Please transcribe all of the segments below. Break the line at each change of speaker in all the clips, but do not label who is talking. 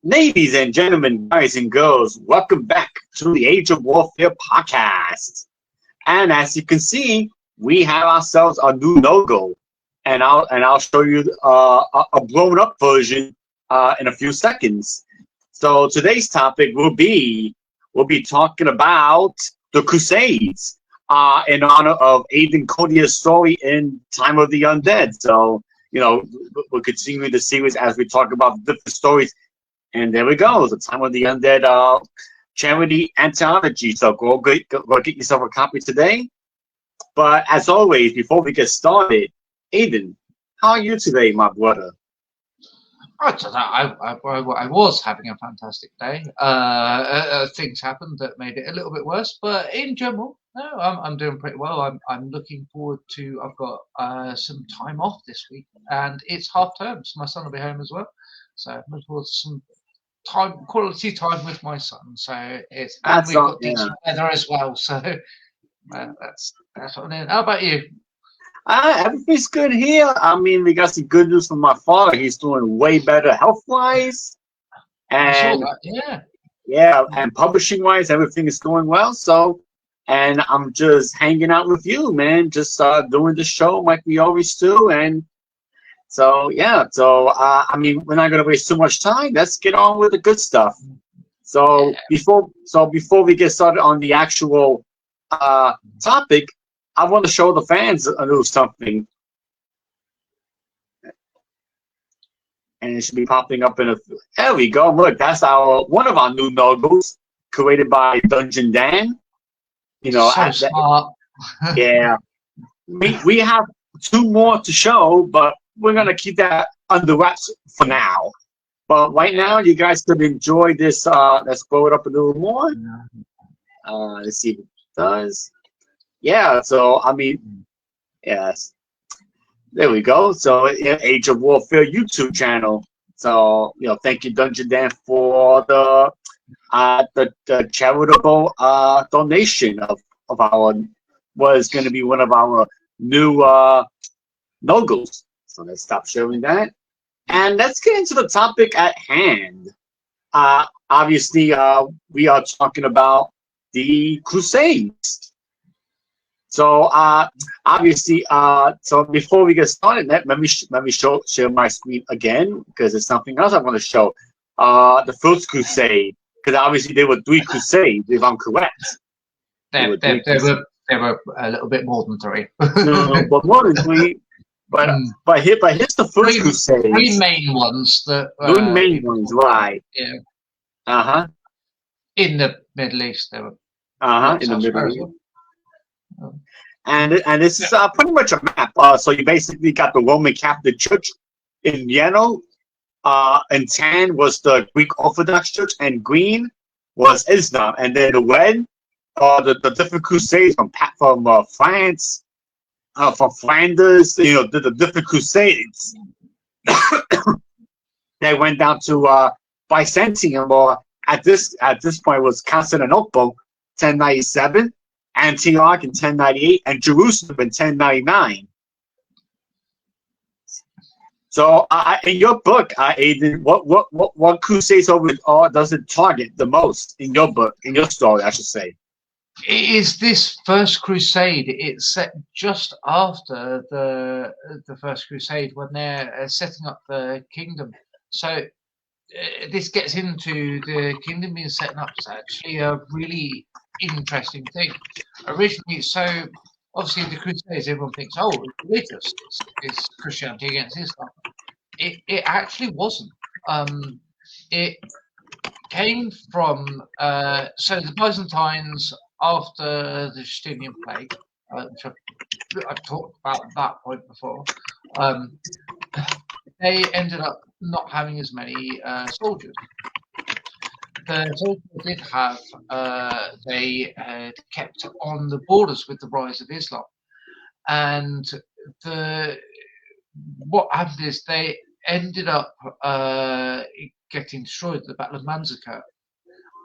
Ladies and gentlemen, guys and girls, welcome back to the Age of Warfare podcast. And as you can see, we have ourselves a new logo, and I'll show you a blown up version in a few seconds. So today's topic we'll be talking about the Crusades in honor of Aidan Codier's story in Time of the Undead. So we'll continue the series as we talk about different stories. And there we go, the Time of the Undead charity anthology. So go get yourself a copy today. But as always, before we get started, Aidan, how are you today, my brother?
I don't know. I was having a fantastic day. Things happened that made it a little bit worse, but in general, no, I'm doing pretty well. I'm looking forward to. I've got some time off this week, and it's half term, so my son will be home as well. So I'm looking forward to some quality time with my son. So we've got decent weather as well. So that's what I'm doing. How about you?
Everything's good here. I mean, we got some good news from my father. He's doing way better health-wise. And and publishing-wise, everything is going well. So, and I'm just hanging out with you, man. Just doing the show like we always do. And so, I mean, we're not going to waste too much time. Let's get on with the good stuff. So, before we get started on the actual topic, I want to show the fans a little something. And it should be popping up in a... There we go. Look, that's one of our new logos created by Dungeon Dan.
So smart.
Yeah. We have two more to show, but we're going to keep that under wraps for now. But right now, you guys could enjoy this. Let's blow it up a little more. Let's see if it does. Yeah, so, I mean, yes. There we go. So, Age of Warfare YouTube channel. So, thank you, Dungeon Dan, for the charitable donation of what is going to be one of our new logos. So, let's stop showing that. And let's get into the topic at hand. Obviously, we are talking about the Crusades. So obviously, so before we get started, let me share my screen again because there's something else I want to show. The first Crusade, because obviously there were 3 Crusades, if I'm correct.
There were a little bit more than 3.
No, but more than 3. But here's the first Crusade.
3 main ones.
3 main ones, right?
Yeah. In the Middle East, there were.
In the Middle East. And this is pretty much a map. So you basically got the Roman Catholic Church in yellow, and tan was the Greek Orthodox Church, and green was Islam. And then the red are the different crusades from France, from Flanders. The different crusades. They went down to Byzantium, or at this point was Constantinople, 1097. Antioch in 1098 and Jerusalem in 1099. So, in your book, Aidan, what crusades does it target the most in your book, in your story, I should say?
It is this first crusade. It's set just after the first crusade when they're setting up the kingdom. So this gets into the kingdom being set up. It's actually a really interesting thing. Originally, so obviously the Crusades, everyone thinks, oh, it's religious. It's Christianity against Islam. It actually wasn't. It came from so the Byzantines after the Justinian plague, which I've talked about at that point before. They ended up not having as many soldiers. The soldiers did have, they had kept on the borders with the rise of Islam. And what happened is they ended up getting destroyed at the Battle of Manzikert.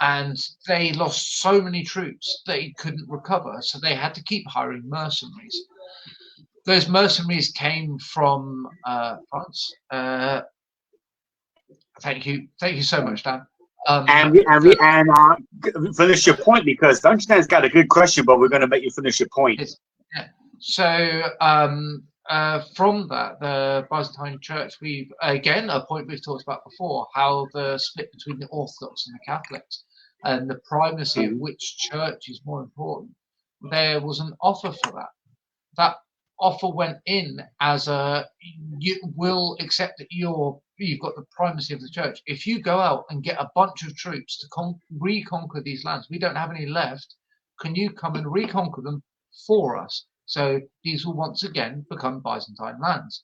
And they lost so many troops they couldn't recover, so they had to keep hiring mercenaries. Those mercenaries came from France, Thank you so much, Dan.
Finish your point, because Dungeon's got a good question, but we're going to make you finish your point.
Yeah. So from that, the Byzantine Church, we've again a point we've talked about before, how the split between the Orthodox and the Catholics, and the primacy of which church is more important. There was an offer for that. That offer went in as you will accept that you've got the primacy of the church. If you go out and get a bunch of troops to reconquer these lands, we don't have any left. Can you come and reconquer them for us? So these will once again become Byzantine lands.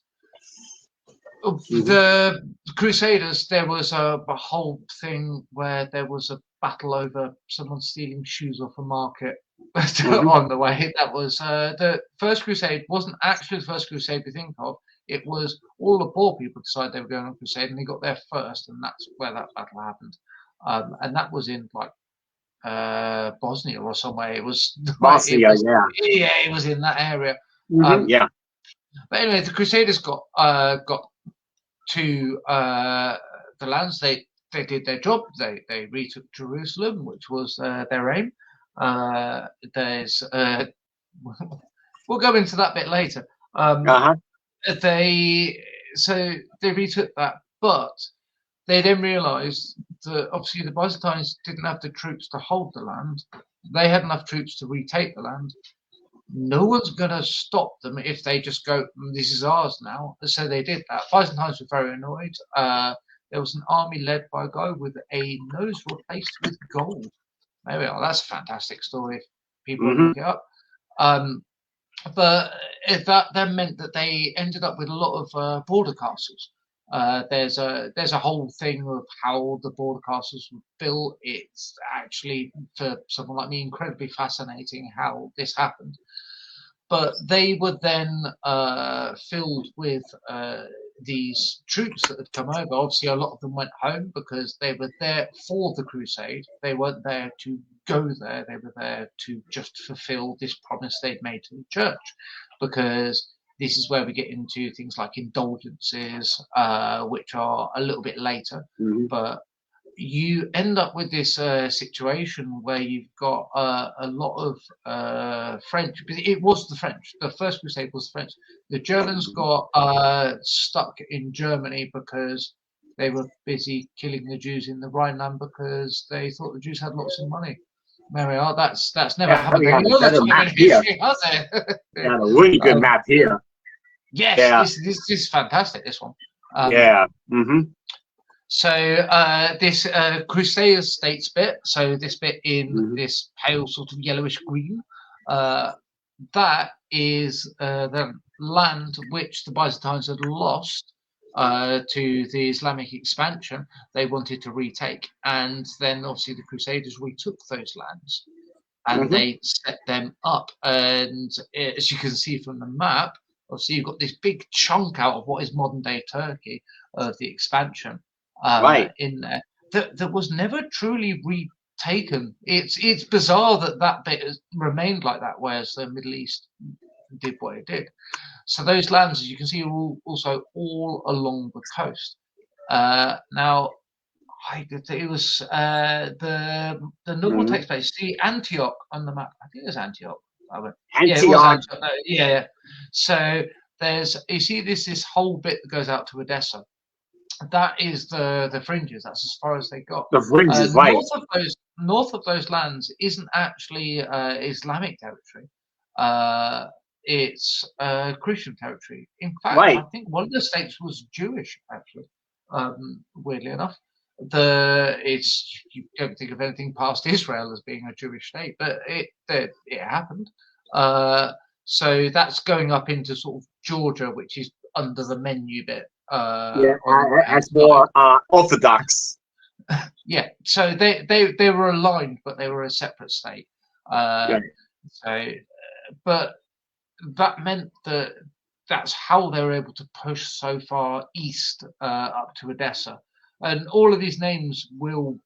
The Crusaders, there was a whole thing where there was a battle over someone stealing shoes off a market on the way. That was the First Crusade. Wasn't actually the First Crusade we think of. It was all the poor people decided they were going on crusade, and they got there first, and that's where that battle happened. And that was in like Bosnia or somewhere. It was
Bosnia,
it was in that area.
Yeah.
But anyway, the Crusaders got to the lands. They did their job. They retook Jerusalem, which was their aim. There's we'll go into that bit later. They retook that, but they then realised that obviously the Byzantines didn't have the troops to hold the land. They had enough troops to retake the land. No one's going to stop them if they just go, this is ours now. So they did that. Byzantines were very annoyed. There was an army led by a guy with a nose replaced with gold. There we are. That's a fantastic story if people want to look it up. But that then meant that they ended up with a lot of border castles. There's a whole thing of how the border castles were built. It's actually, for someone like me, incredibly fascinating how this happened. But they were then filled with these troops that had come over. Obviously, a lot of them went home because they were there for the crusade. They weren't there to go there. They were there to just fulfill this promise they'd made to the church, because this is where we get into things like indulgences, which are a little bit later. But you end up with this situation where you've got a lot of French. It was the French. The First Crusade was the French. The Germans got stuck in Germany because they were busy killing the Jews in the Rhineland because they thought the Jews had lots of money. There we are. That's never happened.
We have a better map here. A really good map here.
Yes, this is fantastic. This one. So this Crusaders states bit, so this bit in this pale sort of yellowish green, that is the land which the Byzantines had lost to the Islamic expansion. They wanted to retake, and then obviously the Crusaders retook those lands and they set them up. And as you can see from the map, obviously you've got this big chunk out of what is modern day Turkey of the expansion. In there that was never truly retaken. It's bizarre that bit has remained like that, whereas the Middle East did what it did. So those lands, as you can see, are also all along the coast. Now, it was the novel takes place. See Antioch on the map. I think it was Antioch.
Antioch.
Yeah. So you see this whole bit that goes out to Odessa. That is the fringes. That's as far as they got.
The fringes, right?
North of those lands isn't actually Islamic territory. It's Christian territory. In fact, I think one of the states was Jewish. Actually, weirdly enough, you don't think of anything past Israel as being a Jewish state, but it happened. So that's going up into sort of Georgia, which is under the menu bit.
As more Orthodox.
So they were aligned, but they were a separate state. So, but that meant that's how they were able to push so far east up to Odessa. And all of these names we'll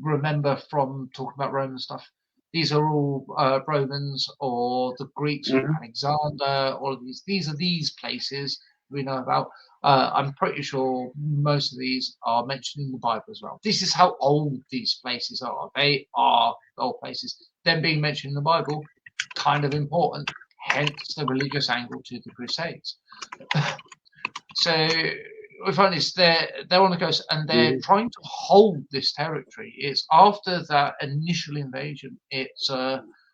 remember from talking about Roman stuff. These are all Romans or the Greeks from Alexander. All of these are these places we know about. I'm pretty sure most of these are mentioned in the Bible as well. This is how old these places are. They are old places. Them being mentioned in the Bible, kind of important. Hence the religious angle to the Crusades. So we find this, they're on the coast and they're trying to hold this territory. It's after that initial invasion. It's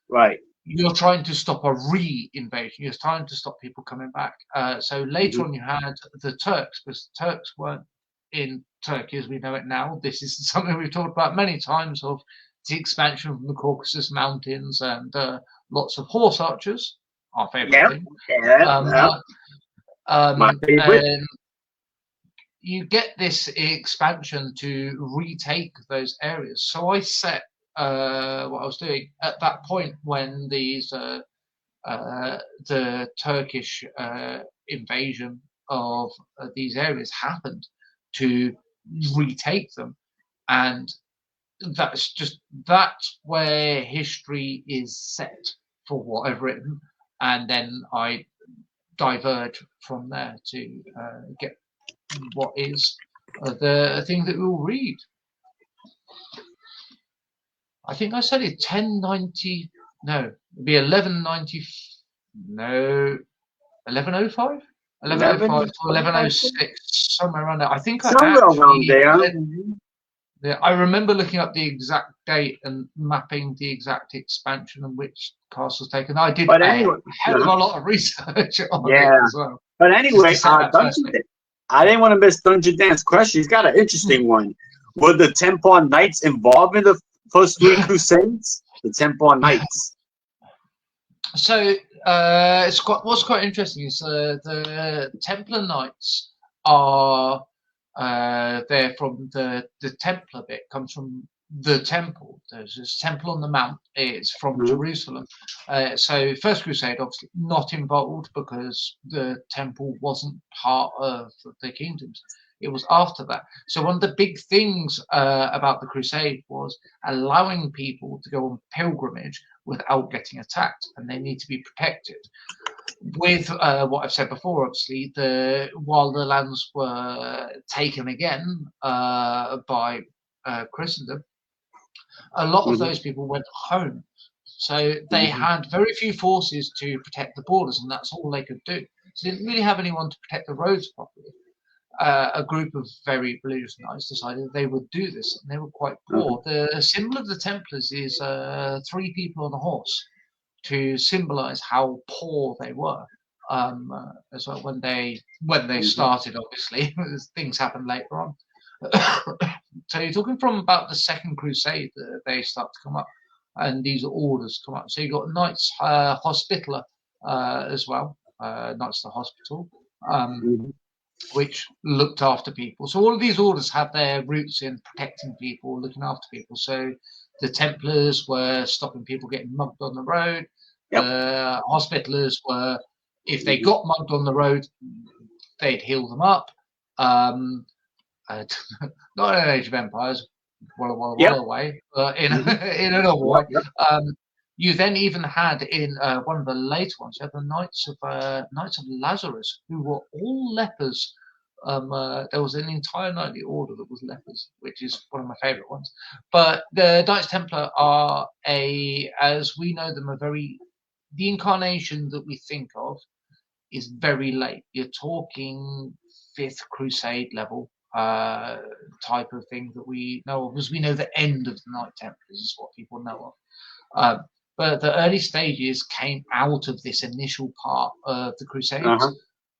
right.
You're trying to stop a re-invasion. You're trying to stop people coming back. So later on, you had the Turks, because the Turks weren't in Turkey as we know it now. This is something we've talked about many times, of the expansion from the Caucasus Mountains and lots of horse archers, our favorite thing.
My favorite.
And you get this expansion to retake those areas. So I set what I was doing at that point when these the Turkish invasion of these areas happened, to retake them, and that's where history is set for what I've written, and then I diverge from there to get what is the thing that we'll read. I think I said it 1090. No, it'd be 1190. No, 1105. 1105 to 1106, somewhere around there. I think
somewhere around there.
Yeah, I remember looking up the exact date and mapping the exact expansion and which castle was taken. I did a hell of a lot of research on it as well.
But anyway, I didn't want to miss Dungeon Dan's question. He's got an interesting one. Were the Templar Knights involved in the first 3 Crusades? The Templar Knights.
So what's quite interesting is the Templar Knights are they're from the Templar bit, comes from the temple. There's this temple on the mount. It's from Jerusalem. So First Crusade obviously not involved, because the temple wasn't part of the kingdoms. It was after that. So one of the big things about the Crusade was allowing people to go on pilgrimage without getting attacked, and they need to be protected. With what I've said before, obviously, while the lands were taken again by Christendom, a lot of those people went home. So they had very few forces to protect the borders, and that's all they could do. So they didn't really have anyone to protect the roads properly. A group of very religious knights decided they would do this, and they were quite poor. The symbol of the Templars is 3 people on a horse, to symbolize how poor they were. As well, when they started, obviously, things happened later on. So you're talking from about the Second Crusade that they start to come up, and these orders come up. So you got Knights Hospitaller as well, Knights of the Hospital, which looked after people. So all of these orders have their roots in protecting people, looking after people. So the Templars were stopping people getting mugged on the road. The Hospitallers were, if they got mugged on the road, they'd heal them up. Not in an Age of Empires, well away, but in another way. You then even had in one of the later ones, you had the Knights of Lazarus, who were all lepers. There was an entire knightly order that was lepers, which is one of my favourite ones. But the Knights Templar are as we know them, the incarnation that we think of is very late. You're talking 5th Crusade level type of thing that we know of, because we know the end of the Knight Templars is what people know of. But the early stages came out of this initial part of the Crusades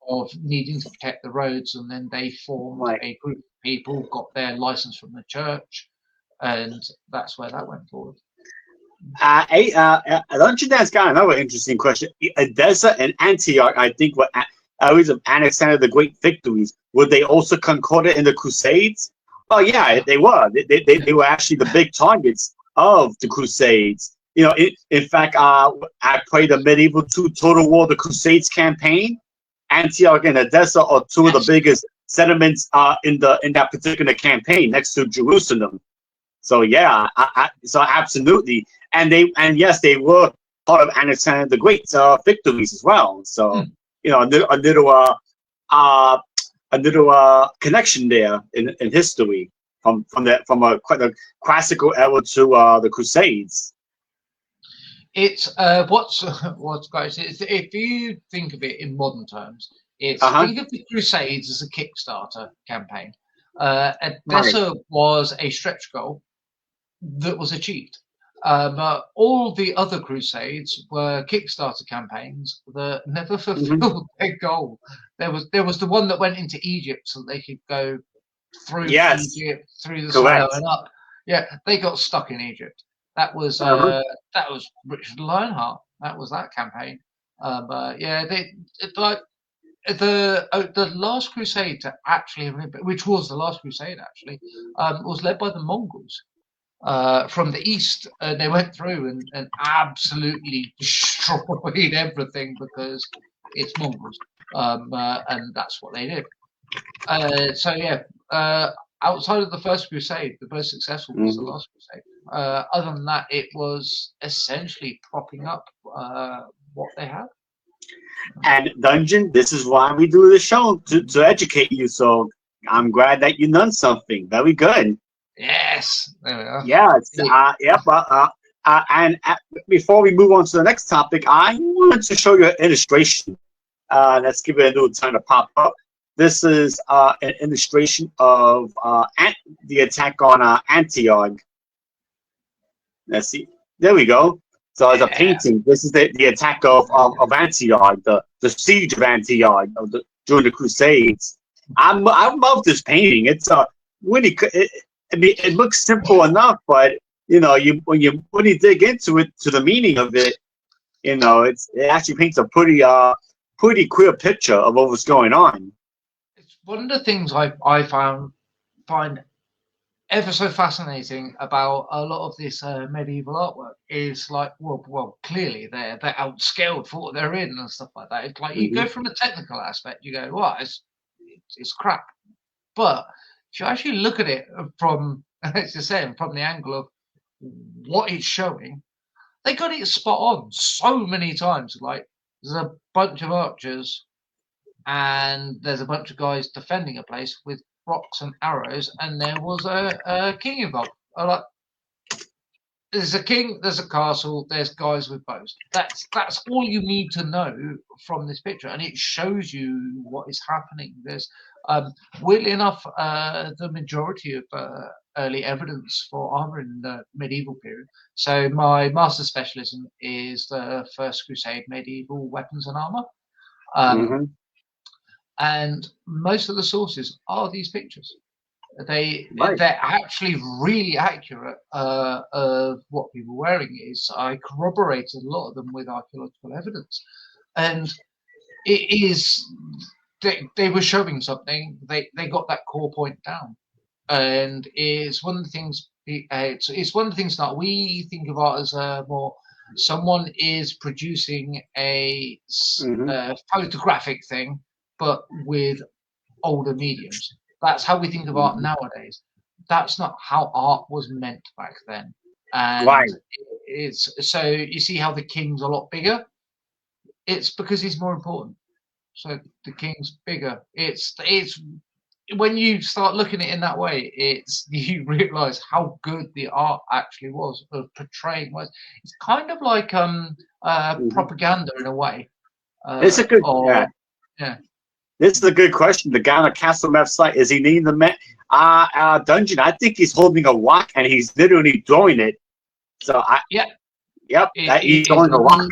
of needing to protect the roads, and then they formed a group of people, got their license from the church, and that's where that went forward.
Dungeon Dan's got another interesting question. Edessa and Antioch, I think, were areas of Alexander the Great victories. Were they also concorded in the Crusades? Oh yeah, they were. They were actually the big targets of the Crusades. You know, in fact, I played the medieval 2 Total War, the Crusades campaign. Antioch and Edessa are 2 of the biggest settlements in that particular campaign, next to Jerusalem. So yeah, so absolutely, and yes, they were part of Alexander the Great's victories as well. So you know, a little connection there in history from quite a classical era to the Crusades.
It's what's great is if you think of it in modern terms, it's think of the Crusades as a Kickstarter campaign. Edessa was a stretch goal that was achieved. All the other Crusades were Kickstarter campaigns that never fulfilled their goal. There was the one that went into Egypt so they could go through Egypt, through the Sahara and up. Yeah, they got stuck in Egypt. That was Richard Lionheart. That was that campaign. The last Crusade to actually, which was the last Crusade actually, was led by the Mongols. From the east, they went through and absolutely destroyed everything because it's Mongols, and that's what they did. Outside of the first Crusade, the most successful was the last Crusade. Other than that, it was essentially propping up what they had.
And Dungeon, this is why we do the show, to educate you. So I'm glad that you learned something. Very good.
Yes. There we are.
Yes. And before we move on to the next topic, I wanted to show you an illustration. Let's give it a little time to pop up. This is an illustration of the attack on Antioch. Let's see. There we go. So it's a painting. This is the attack of Antioch, the siege of Antioch during the Crusades. I love this painting. It's really. It looks simple enough, but when you dig into it, to the meaning of it, it actually paints a pretty clear picture of what was going on.
It's one of the things I find ever so fascinating about a lot of this medieval artwork is like, well, clearly they're outscaled for what they're in and stuff like that. It's like you go from a technical aspect, you go, well, it's crap, but if you actually look at it from, as you're saying, from the angle of what it's showing, they got it spot on so many times. Like there's a bunch of archers and there's a bunch of guys defending a place with rocks and arrows, and there was a king involved. I'm like, there's a king, there's a castle, there's guys with bows. That's all you need to know from this picture, and it shows you what is happening. There's weirdly enough, the majority of early evidence for armor in the medieval period. So my master specialism is the First Crusade medieval weapons and armor. And most of the sources are these pictures. They're actually really accurate of what people were wearing. I corroborated a lot of them with archaeological evidence, and it is they were showing something. They got that core point down, and it's one of the things. It's one of the things that we think of art as more. Someone is producing a photographic thing, but with older mediums. That's how we think of art nowadays. That's not how art was meant back then. And it's so you see how the king's a lot bigger. It's because he's more important. So the king's bigger. It's when you start looking at it in that way, you realise how good the art actually was of portraying. It's kind of like propaganda in a way.
It's a good
yeah.
This is a good question. The guy on the Castle website, is he needing the dungeon? I think he's holding a rock and he's literally throwing it. So he's throwing a rock.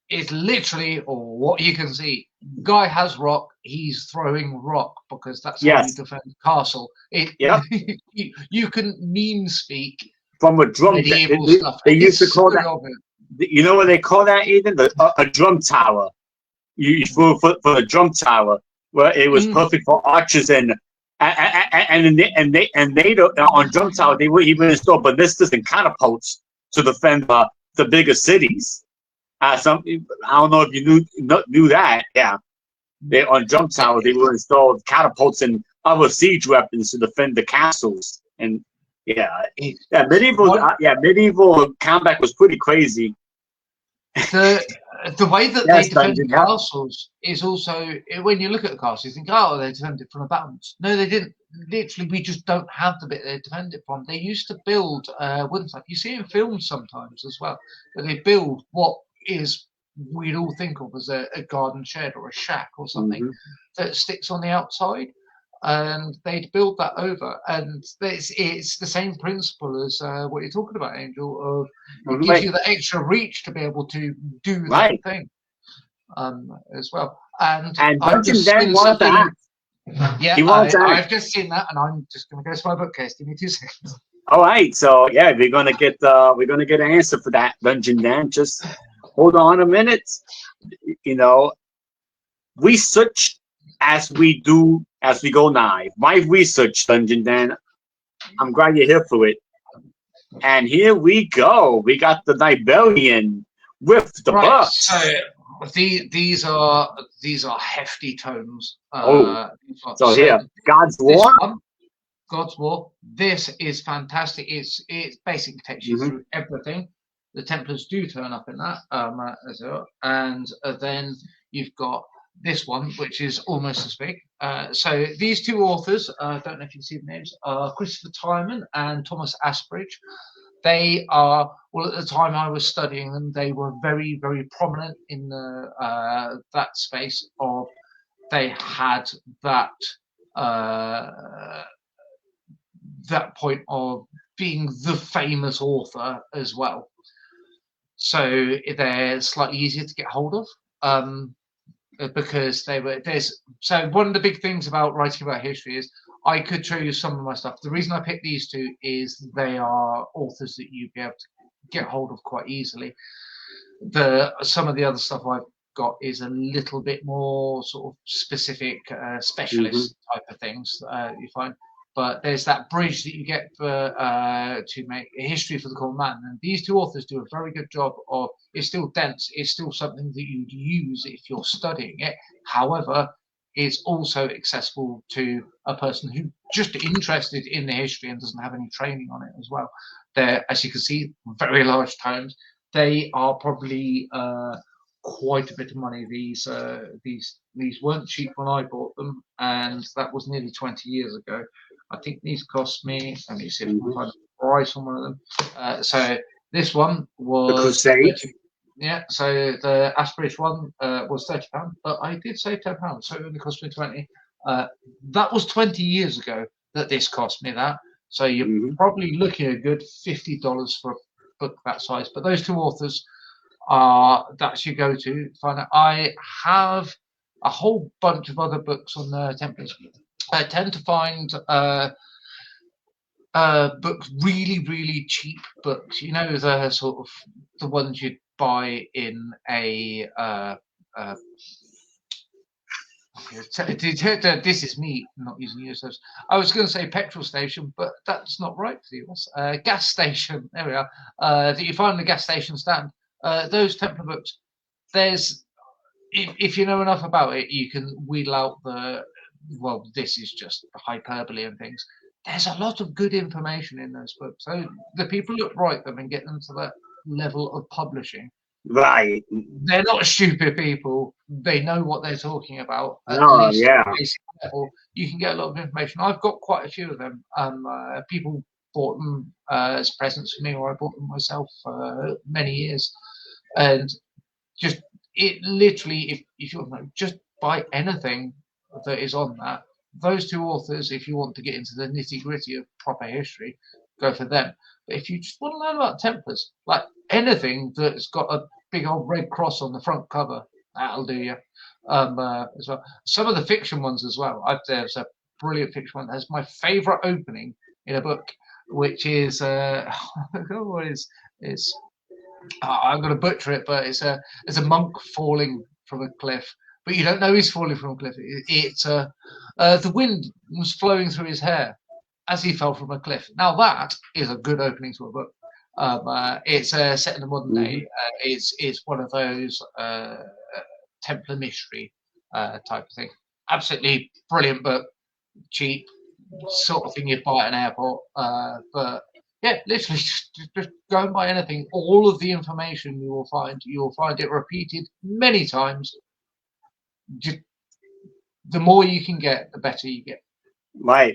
It's literally what you can see. Guy has rock. He's throwing rock because that's how you defend the castle. You can meme speak
from a drum. They used to call that. You know what they call that? Even a drum tower. You for a drum tower where it was perfect for archers and they on drum tower they would even install ballistas and catapults to defend the bigger cities. I don't know if you knew that. Yeah, on drum tower they would install catapults and other siege weapons to defend the castles. And medieval combat was pretty crazy.
The way that
Yes,
they defend
Dungeon, yeah.
castles is also, when you look at the castle, you think, oh, they defend it from the battlements. No, they didn't. Literally, we just don't have the bit they defend it from. They used to build wooden stuff. You see in films sometimes as well, that they build what is we'd all think of as a garden shed or a shack or something that sticks on the outside. And they'd build that over, and it's the same principle as what you're talking about, Angel. Of it gives you the extra reach to be able to do that thing, as well. And I'm
Dungeon
just
Dan wanted to ask.
yeah, I've just seen that, and I'm just going to go to my bookcase. Give me 2 seconds.
All right, so yeah, we're gonna get an answer for that, Dungeon Dan. Just hold on a minute. You know, research as we go live. My research, Dungeon Dan. I'm glad you're here for it. And here we go. We got the Nibelian with the books.
So these are hefty tomes.
So here, God's War.
God's War. This is fantastic. It basically takes you through everything. The Templars do turn up in that, and then you've got this one, which is almost as big. So these two authors, I don't know if you can see the names, are Christopher Tyman and Thomas Asbridge. They are, well, at the time I was studying them, they were very, very prominent in the that space of, they had that that point of being the famous author as well. So they're slightly easier to get hold of. Because so one of the big things about writing about history is I could show you some of my stuff. The reason I picked these two is they are authors that you'd be able to get hold of quite easily. Some of the other stuff I've got is a little bit more sort of specific, specialist type of things you find. But there's that bridge that you get to make a history for the common man. And these two authors do a very good job of, it's still dense, it's still something that you'd use if you're studying it. However, it's also accessible to a person who's just interested in the history and doesn't have any training on it as well. They're, as you can see, very large tomes. They are probably quite a bit of money. These weren't cheap when I bought them, and that was nearly 20 years ago. I think these cost me, let me see if I can find a price on one of them. So this one was
the Crusade.
Yeah, so the Asbridge one was £30, but I did save £10, so it only cost me 20. That was 20 years ago that this cost me that. So you're probably looking at a good $50 for a book that size. But those two authors are that's your go-to. Find out. I have a whole bunch of other books on the Templars. I tend to find books, really, really cheap books. You know, the sort of the ones you'd buy in a. This is me not using yourselves. I was going to say petrol station, but that's not right for the US. Gas station. There we are. That you find in the gas station stand. Those Templar books. There's, if you know enough about it, you can wheel out the. Well, this is just hyperbole and things. There's a lot of good information in those books. So the people that write them and get them to that level of publishing,
right?
They're not stupid people. They know what they're talking about. At least at basic level, you can get a lot of information. I've got quite a few of them. People bought them as presents for me, or I bought them myself for many years. And just it literally, if you want to know, just buy anything that is on that. Those two authors, if you want to get into the nitty-gritty of proper history, go for them. But if you just want to learn about Templars, like anything that's got a big old red cross on the front cover, that'll do you. As well. Some of the fiction ones as well. There's a brilliant fiction one that has my favourite opening in a book, which is I'm going to butcher it, but it's a monk falling from a cliff. But you don't know he's falling from a cliff. The wind was flowing through his hair as he fell from a cliff. Now that is a good opening to a book. It's set in the modern day. It's one of those Templar mystery type of thing. Absolutely brilliant book, cheap, sort of thing you'd buy at an airport. But Yeah, literally, just go and buy anything. All of the information you will find it repeated many times. Just, the more you can get, the better you get.
Right.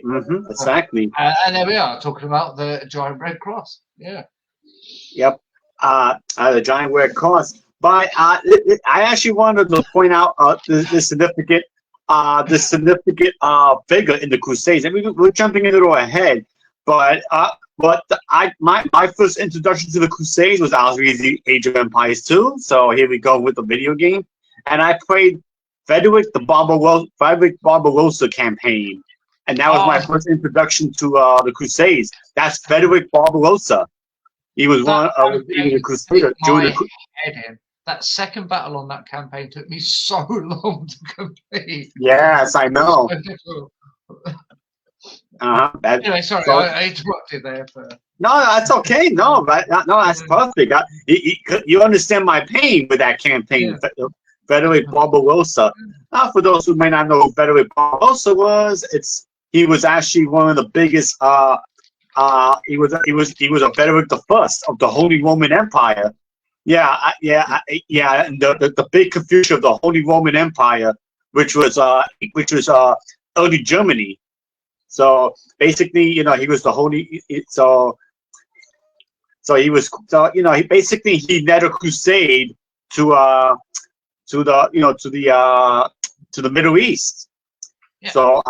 Exactly.
And there we are, talking about the giant red cross. Yeah.
Yep. The giant red cross. But I actually wanted to point out the significant figure in the Crusades. And we're jumping a little ahead, but my first introduction to the Crusades was obviously Age of Empires 2. So here we go with the video game, and I played Frederick Barbarossa campaign, and that was my first introduction to the Crusades. That's Frederick Barbarossa. He was he was a crusader during the
head in. That second battle on that campaign took me so long to complete.
Yes, I know.
Anyway, sorry, I interrupted there.
No, that's okay. No, that's perfect. You understand my pain with that campaign, Frederick Barbarossa. Now, for those who may not know who Frederick Barbarossa was, he was actually one of the biggest. He was a Frederick the First of the Holy Roman Empire. And the big confusion of the Holy Roman Empire, which was early Germany. So basically, he was the holy. He led a crusade to the Middle East.
Yeah.
So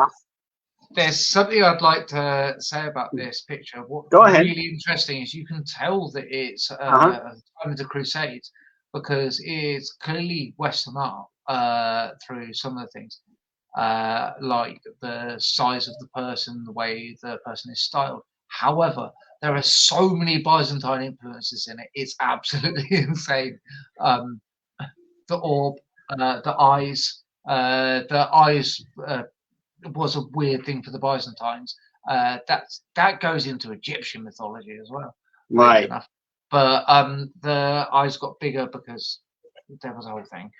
there's something I'd like to say about this picture. What's really interesting is you can tell that it's time of the Crusades, because it's clearly Western art through some of the things, like the size of the person, the way the person is styled. However, there are so many Byzantine influences in it. It's absolutely insane. The orb, the eyes. The eyes was a weird thing for the Byzantines. That goes into Egyptian mythology as well,
right?
But the eyes got bigger because there was a whole thing.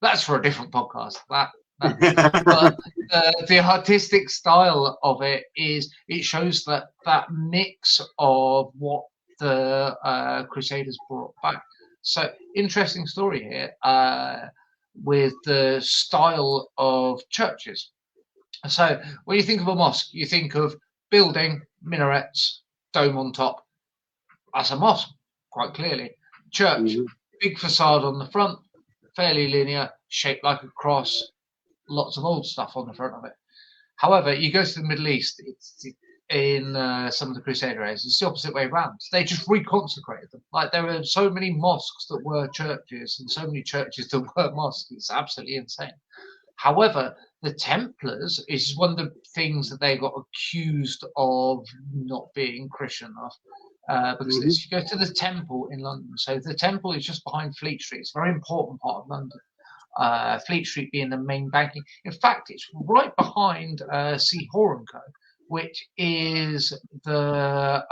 That's for a different podcast. But the artistic style of it shows that mix of what the Crusaders brought back. So interesting story here with the style of churches. So when you think of a mosque, you think of building, minarets, dome on top. That's a mosque, quite clearly. Church, big facade on the front, fairly linear, shaped like a cross, lots of old stuff on the front of it. However, you go to the Middle East, in some of the Crusader areas, it's the opposite way around. They just reconsecrated them. Like, there were so many mosques that were churches and so many churches that were mosques. It's absolutely insane. However, the Templars is one of the things that they got accused of not being Christian enough. Because you go to the Temple in London. So the Temple is just behind Fleet Street. It's a very important part of London. Fleet Street being the main banking. In fact, it's right behind C. Hoare & Co., which is the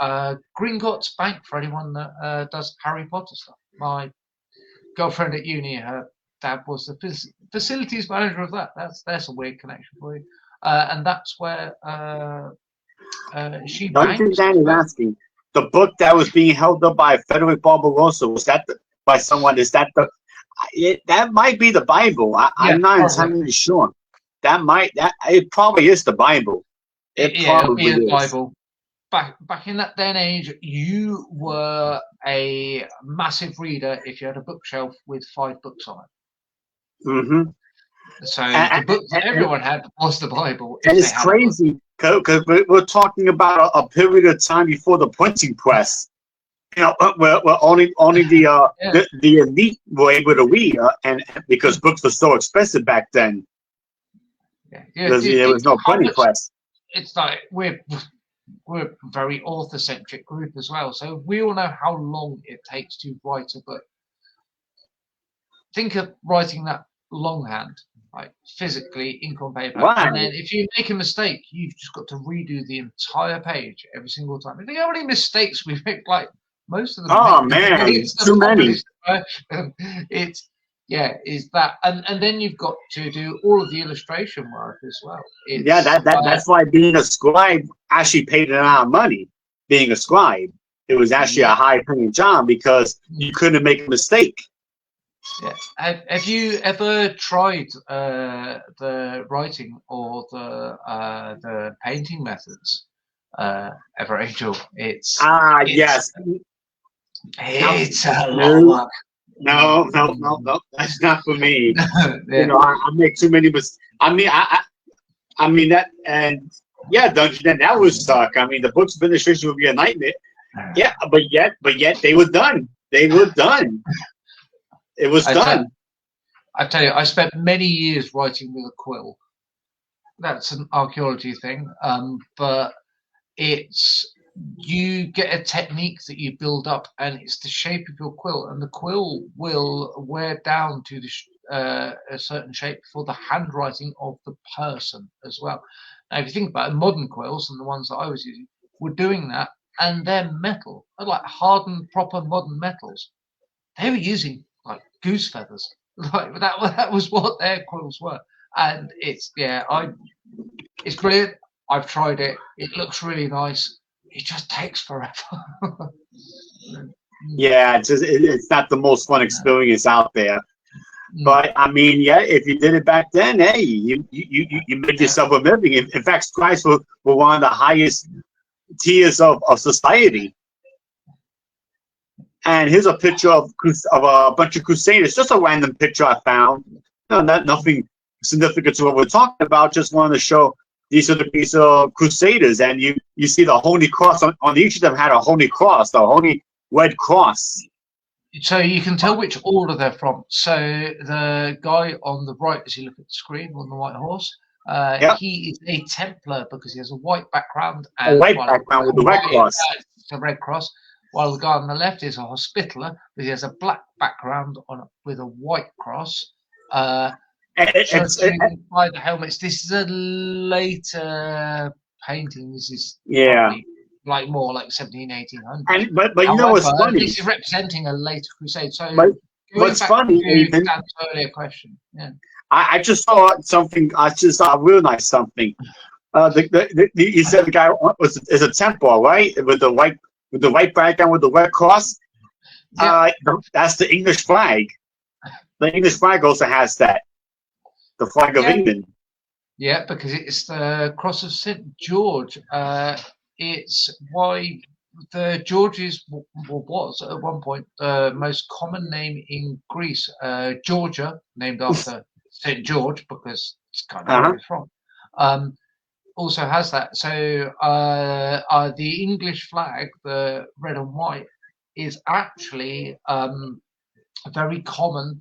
Gringotts Bank for anyone that does Harry Potter stuff. My girlfriend at uni, her dad was the facilities manager of that. That's a weird connection for you. And that's where she banks.
Duncan is asking, the book that was being held up by Frederick Barbarossa, was that by someone? Is that that might be the Bible. I'm not entirely sure. It probably is the Bible.
It'll be the Bible. Back in that day and age, you were a massive reader if you had a bookshelf with 5 books on it. So the book that everyone had was the Bible.
And it's crazy because we're talking about a period of time before the printing press. Where only the elite were able to read, and because books were so expensive back then. Because there was no printing press.
It's like we're a very author-centric group as well, so we all know how long it takes to write a book. Think of writing that longhand, like physically, ink on paper, and then if you make a mistake, you've just got to redo the entire page every single time. Think how many mistakes we make, like most of them.
Oh man, too many.
It's yeah, is that, and then you've got to do all of the illustration work as well.
Yeah, that's why being a scribe actually paid an amount of money. Being a scribe, it was actually a high-paying job because you couldn't make a mistake.
Yeah. Have you ever tried the writing or the painting methods? Ever, Angel? It's
yes.
It's a lot of work.
No, that's not for me. You know, I make too many mistakes. I mean that, and yeah, Dungeon, that would suck. I mean, the books of illustration would be a nightmare. Yeah, but yet they were done. They were done. It was done.
I tell you, I spent many years writing with a quill. That's an archaeology thing, but you get a technique that you build up, and it's the shape of your quill, and the quill will wear down to a certain shape for the handwriting of the person as well. Now, if you think about it, modern quills and the ones that I was using were doing that, and they're metal, they're like hardened, proper modern metals. They were using like goose feathers, like that was what their quills were, and it's brilliant. I've tried it. It looks really nice. It just takes forever.
Yeah, it's not the most fun experience out there. But I mean, yeah, if you did it back then, hey, you made yourself a living. In fact, scribes were one of the highest tiers of society. And here's a picture of a bunch of Crusaders. Just a random picture I found. No, nothing significant to what we're talking about. Just wanted to show these are Crusaders, and you see the Holy Cross on each of them had a Holy Cross, the Holy Red Cross.
So you can tell which order they're from. So the guy on the right, as you look at the screen, on the white horse, he is a Templar because he has a white background and
a white background with the red cross.
The red cross. While the guy on the left is a Hospitaller, but he has a black background with a white cross. By the helmets. This is a later painting. This is like more like 1800.
But you know what's funny?
This is representing a later crusade. So
what's funny, Ethan?
Dan's earlier question. Yeah.
I just saw something. I just saw realized something. You said the guy is a Templar, right? With the white background with the red cross. Yeah. That's the English flag. The English flag also has that. The flag of England.
Yeah, because it's the cross of St. George. It's why the Georges was at one point the most common name in Greece. Georgia, named after St. George, because it's kind of where it's from. Also has that. So the English flag, the red and white, is actually very common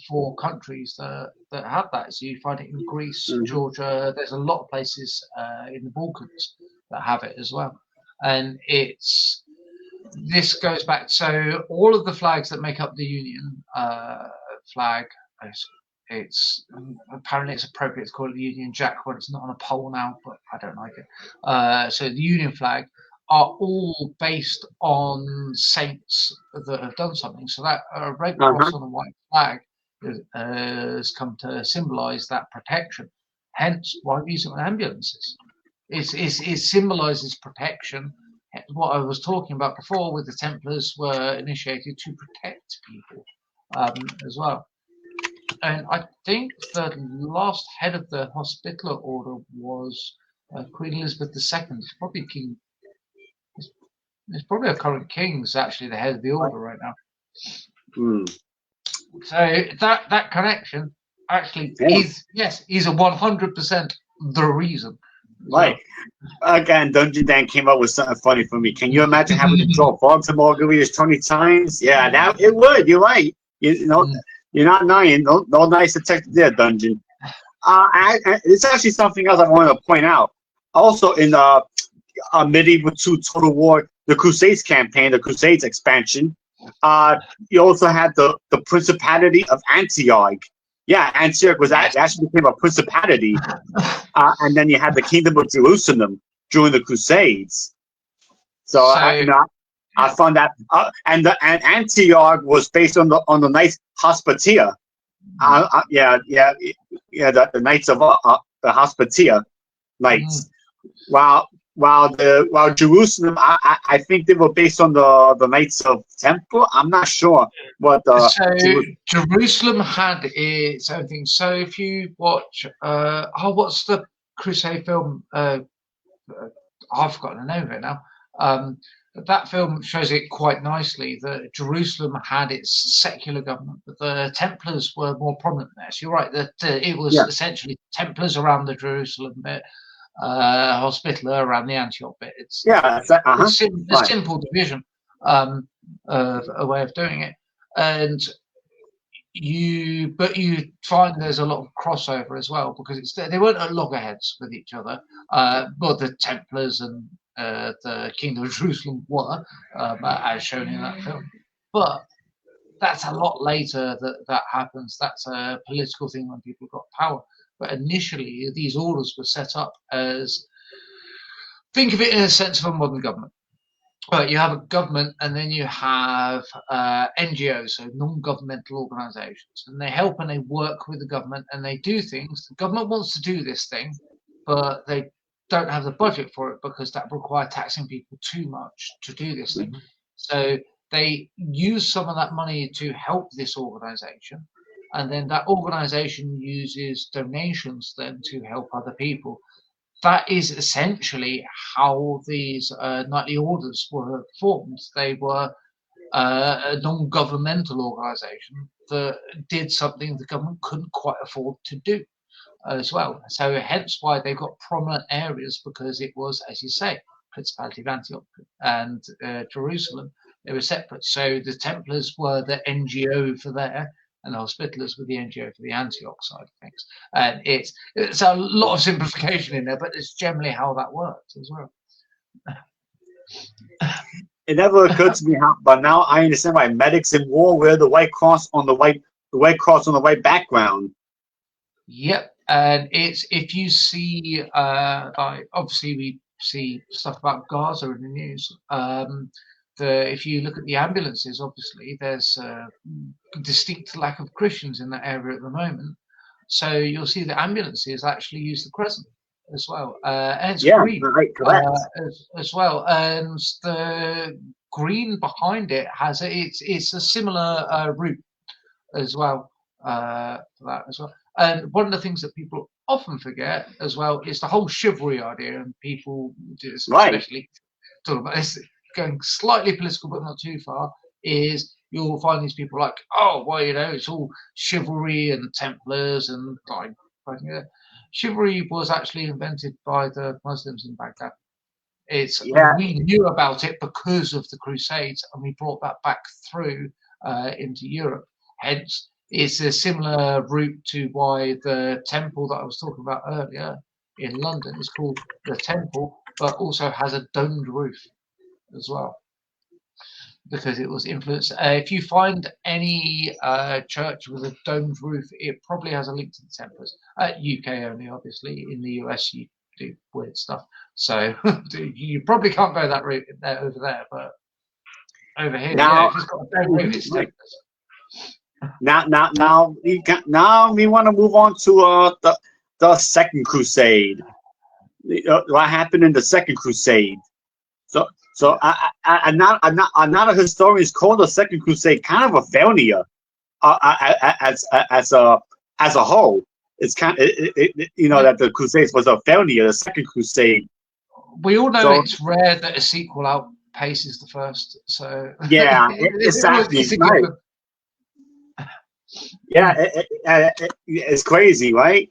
for countries that have that. So you find it in Greece, Georgia. There's a lot of places in the Balkans that have it as well. And this goes back. So all of the flags that make up the Union flag, it's apparently it's appropriate to call it the Union Jack when it's not on a pole now, but I don't like it. So the Union flag are all based on saints that have done something. So that red cross on a white flag has come to symbolise that protection. Hence why we use it on ambulances. It symbolises protection. What I was talking about before with the Templars were initiated to protect people as well. And I think the last head of the Hospitaller Order was Queen Elizabeth II. It's probably King. It's probably a current king who's actually the head of the order right now. So that connection actually is a 100% the reason.
Right. Again, Dungeon Dan came up with something funny for me. Can you imagine having to draw frogs and margaritas 20 times? Yeah, that it would. You're right. You know, you're not lying. No nice detective there, Dungeon. It's actually something else I wanted to point out. Also, in the Medieval 2 Total War, the Crusades campaign, the Crusades expansion, you also had the Principality of Antioch. Yeah, Antioch actually became a principality, and then you had the Kingdom of Jerusalem during the Crusades. So I found that, and Antioch was based on the Knights Hospitier. The Knights of the Hospitier Knights. While Jerusalem, I think they were based on the Knights of Temple. I'm not sure what the.
So Jerusalem had its own thing. So if you watch, what's the Crusade film? I've forgotten the name of it now. That film shows it quite nicely that Jerusalem had its secular government, but the Templars were more prominent there. So you're right that it was essentially Templars around the Jerusalem bit, Hospitaller around the Antioch bit. It's a simple division of a way of doing it, and you find there's a lot of crossover as well because they weren't at loggerheads with each other. But the Templars and the Kingdom of Jerusalem were, as shown in that film. But that's a lot later that happens. That's a political thing when people got power. But initially, these orders were set up as, think of it in a sense of a modern government. You have a government and then you have NGOs, so non-governmental organizations, and they help and they work with the government and they do things. The government wants to do this thing, but they don't have the budget for it because that would require taxing people too much to do this thing. So they use some of that money to help this organization, and then that organization uses donations then to help other people. That is essentially how these knightly orders were formed. They were a non-governmental organization that did something the government couldn't quite afford to do as well. So hence why they got prominent areas, because it was, as you say, Principality of Antioch and Jerusalem. They were separate. So the Templars were the NGO for there, and the Hospitallers were the NGO for the Antioch side of things. And it's a lot of simplification in there, but it's generally how that works as well.
It never occurred to me how, but now I understand why medics in war wear the white cross on the white background.
Yep, and it's, if you see, obviously we see stuff about Gaza in the news. If you look at the ambulances, obviously there's a distinct lack of Christians in that area at the moment. So you'll see the ambulances actually use the crescent as well, and it's green as well. And the green behind it has it's a similar route as well for that as well. And one of the things that people often forget as well is the whole chivalry idea, and people especially talk about this, going slightly political but not too far, is you'll find these people like, oh, well, it's all chivalry and Templars and like, chivalry was actually invented by the Muslims in Baghdad. We knew about it because of the Crusades, and we brought that back through into Europe. Hence, it's a similar route to why the temple that I was talking about earlier in London is called the Temple, but also has a domed roof as well, because it was influenced. If you find any church with a domed roof, it probably has a link to the Templars. UK only, obviously. In the US, you do weird stuff, so you probably can't go that route over there. But over here, if it's got a domed roof, it's Templars.
Now we want to move on to the Second Crusade. What happened in the Second Crusade? So another historians call the Second Crusade kind of a failure as a whole. It's kind of, that the Crusades was a failure. The Second Crusade.
We all know it's rare that a sequel outpaces the first. So
yeah, exactly. Right. Yeah, it's crazy, right?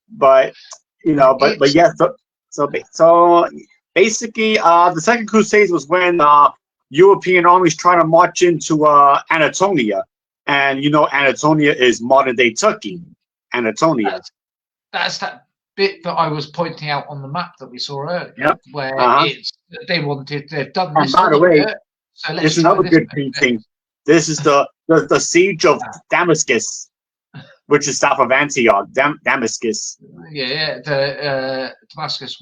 But yeah. So basically, the Second Crusade was when European armies tried to march into Anatolia, and Anatolia is modern day Turkey. Anatolia.
That's that bit that I was pointing out on the map that we saw earlier, where they've done this.
And by the way, it's another good thing. This is the siege of Damascus, which is south of Antioch. Damascus.
The Damascus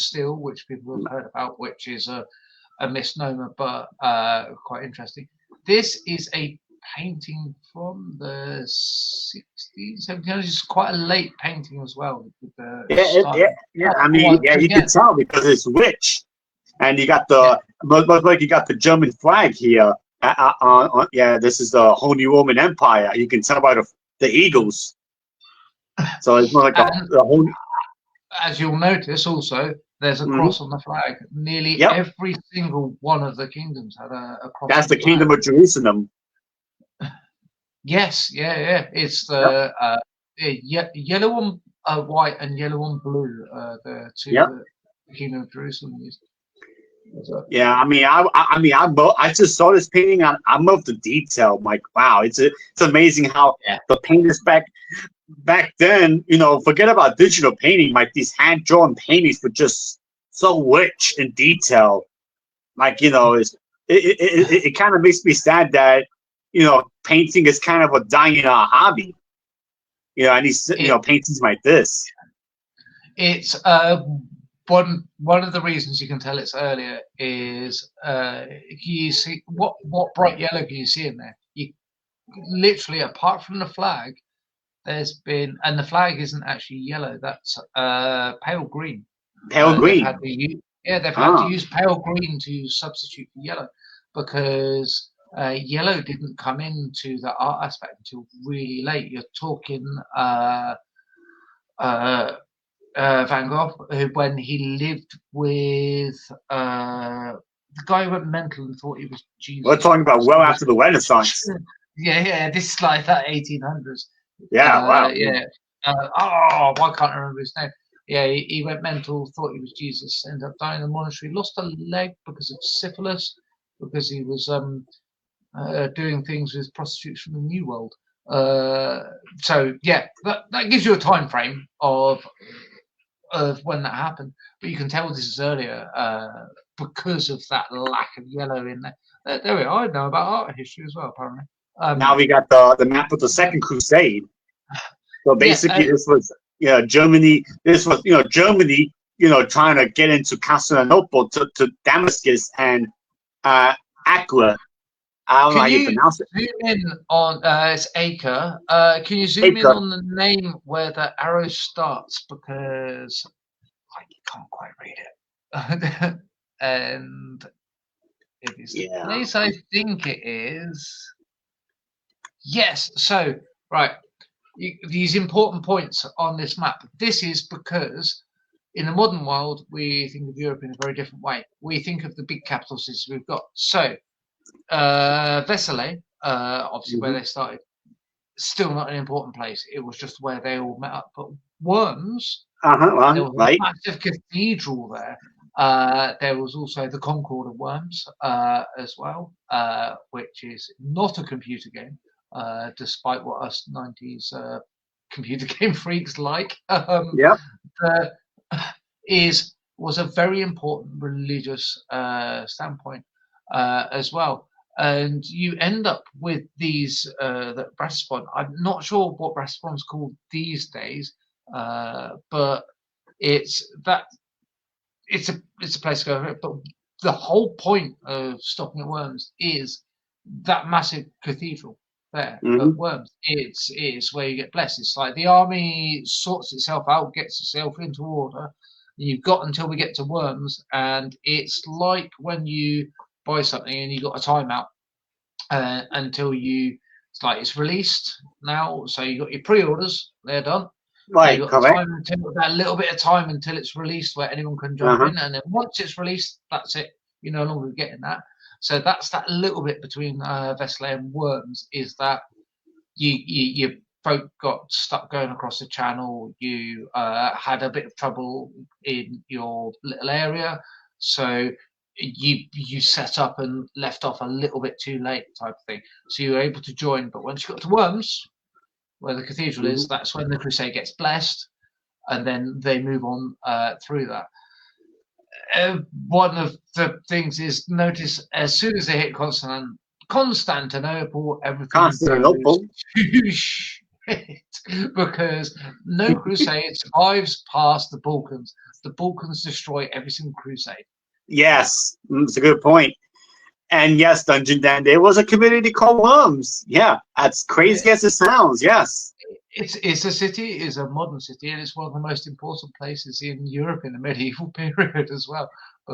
Steel, which people have heard about, which is a a misnomer, but quite interesting. This is a painting from the 1600s, 1700s. It's quite a late painting as well. With the
I mean,
so
you can tell because it's rich, and you got the most like you got the German flag here. This is the Holy Roman Empire. You can tell by the eagles. So it's more like the whole.
As you'll notice, also there's a cross on the flag. Nearly every single one of the kingdoms had a cross.
That's the Kingdom of Jerusalem.
Yes, it's the yellow on white and yellow on blue. The two the Kingdom of Jerusalem used.
Yeah, I mean, I just saw this painting. I love the detail. I'm like, wow, it's amazing how the painters back then, forget about digital painting. Like these hand drawn paintings were just so rich in detail. Like it kind of makes me sad that painting is kind of a dying hobby. And these paintings like this.
It's one of the reasons you can tell it's earlier is you see what bright yellow can you see in there? You literally, apart from the flag, there's been, and the flag isn't actually yellow. That's pale green.
Pale green.
They've had to use pale green to substitute for yellow because yellow didn't come into the art aspect until really late. You're talking Van Gogh, when he lived with the guy who went mental and thought he was Jesus.
We're talking about well after the Renaissance.
This is like that 1800s.
Wow.
Why can't I remember his name? Yeah, he went mental, thought he was Jesus, ended up dying in the monastery, lost a leg because of syphilis, because he was doing things with prostitutes from the New World. So that gives you a time frame of when that happened, but you can tell this is earlier because of that lack of yellow in there. There we are. I know about art history as well, apparently.
Now we got the map of the Second Crusade. So basically, this was Germany. This was Germany trying to get into Constantinople to Damascus and Acre. I don't know how you pronounce it.
Zoom in on it's Acre. Can you zoom in on the name where the arrow starts, because I can't quite read it. And it is the place I think it is. Yes. So right, these important points on this map. This is because in the modern world we think of Europe in a very different way. We think of the big capital cities we've got. So Versailles, obviously where they started, still not an important place. It was just where they all met up. But Worms, there was a massive cathedral there. There was also the Concord of Worms as well, which is not a computer game, despite what us 90s computer game freaks like. Was a very important religious standpoint as well. And you end up with these that Raspon. I'm not sure what Raspon's called these days, but it's a place to go. But the whole point of stopping at Worms is that massive cathedral there at Worms. It's where you get blessed. It's like the army sorts itself out, gets itself into order. You've got until we get to Worms, and it's like when you buy something and you got a timeout until it's released now. So you got your pre-orders, they're done.
Right,
you got that little bit of time until it's released where anyone can jump in, and then once it's released, that's it. You're no longer getting that. So that's that little bit between Versailles and Worms, is that you folk got stuck going across the channel. You had a bit of trouble in your little area, so you set up and left off a little bit too late, type of thing. So you were able to join, but once you got to Worms, where the cathedral is, that's when the crusade gets blessed, and then they move on through that. One of the things is, notice as soon as they hit Constantinople, everything goes to shit, because no crusade survives past the Balkans. The Balkans destroy every single crusade.
Yes, it's a good point. And yes, Dungeon Dan, there was a community called Worms. Yeah, as crazy as it sounds. Yes.
It's a city, it's a modern city, and it's one of the most important places in Europe in the medieval period as well.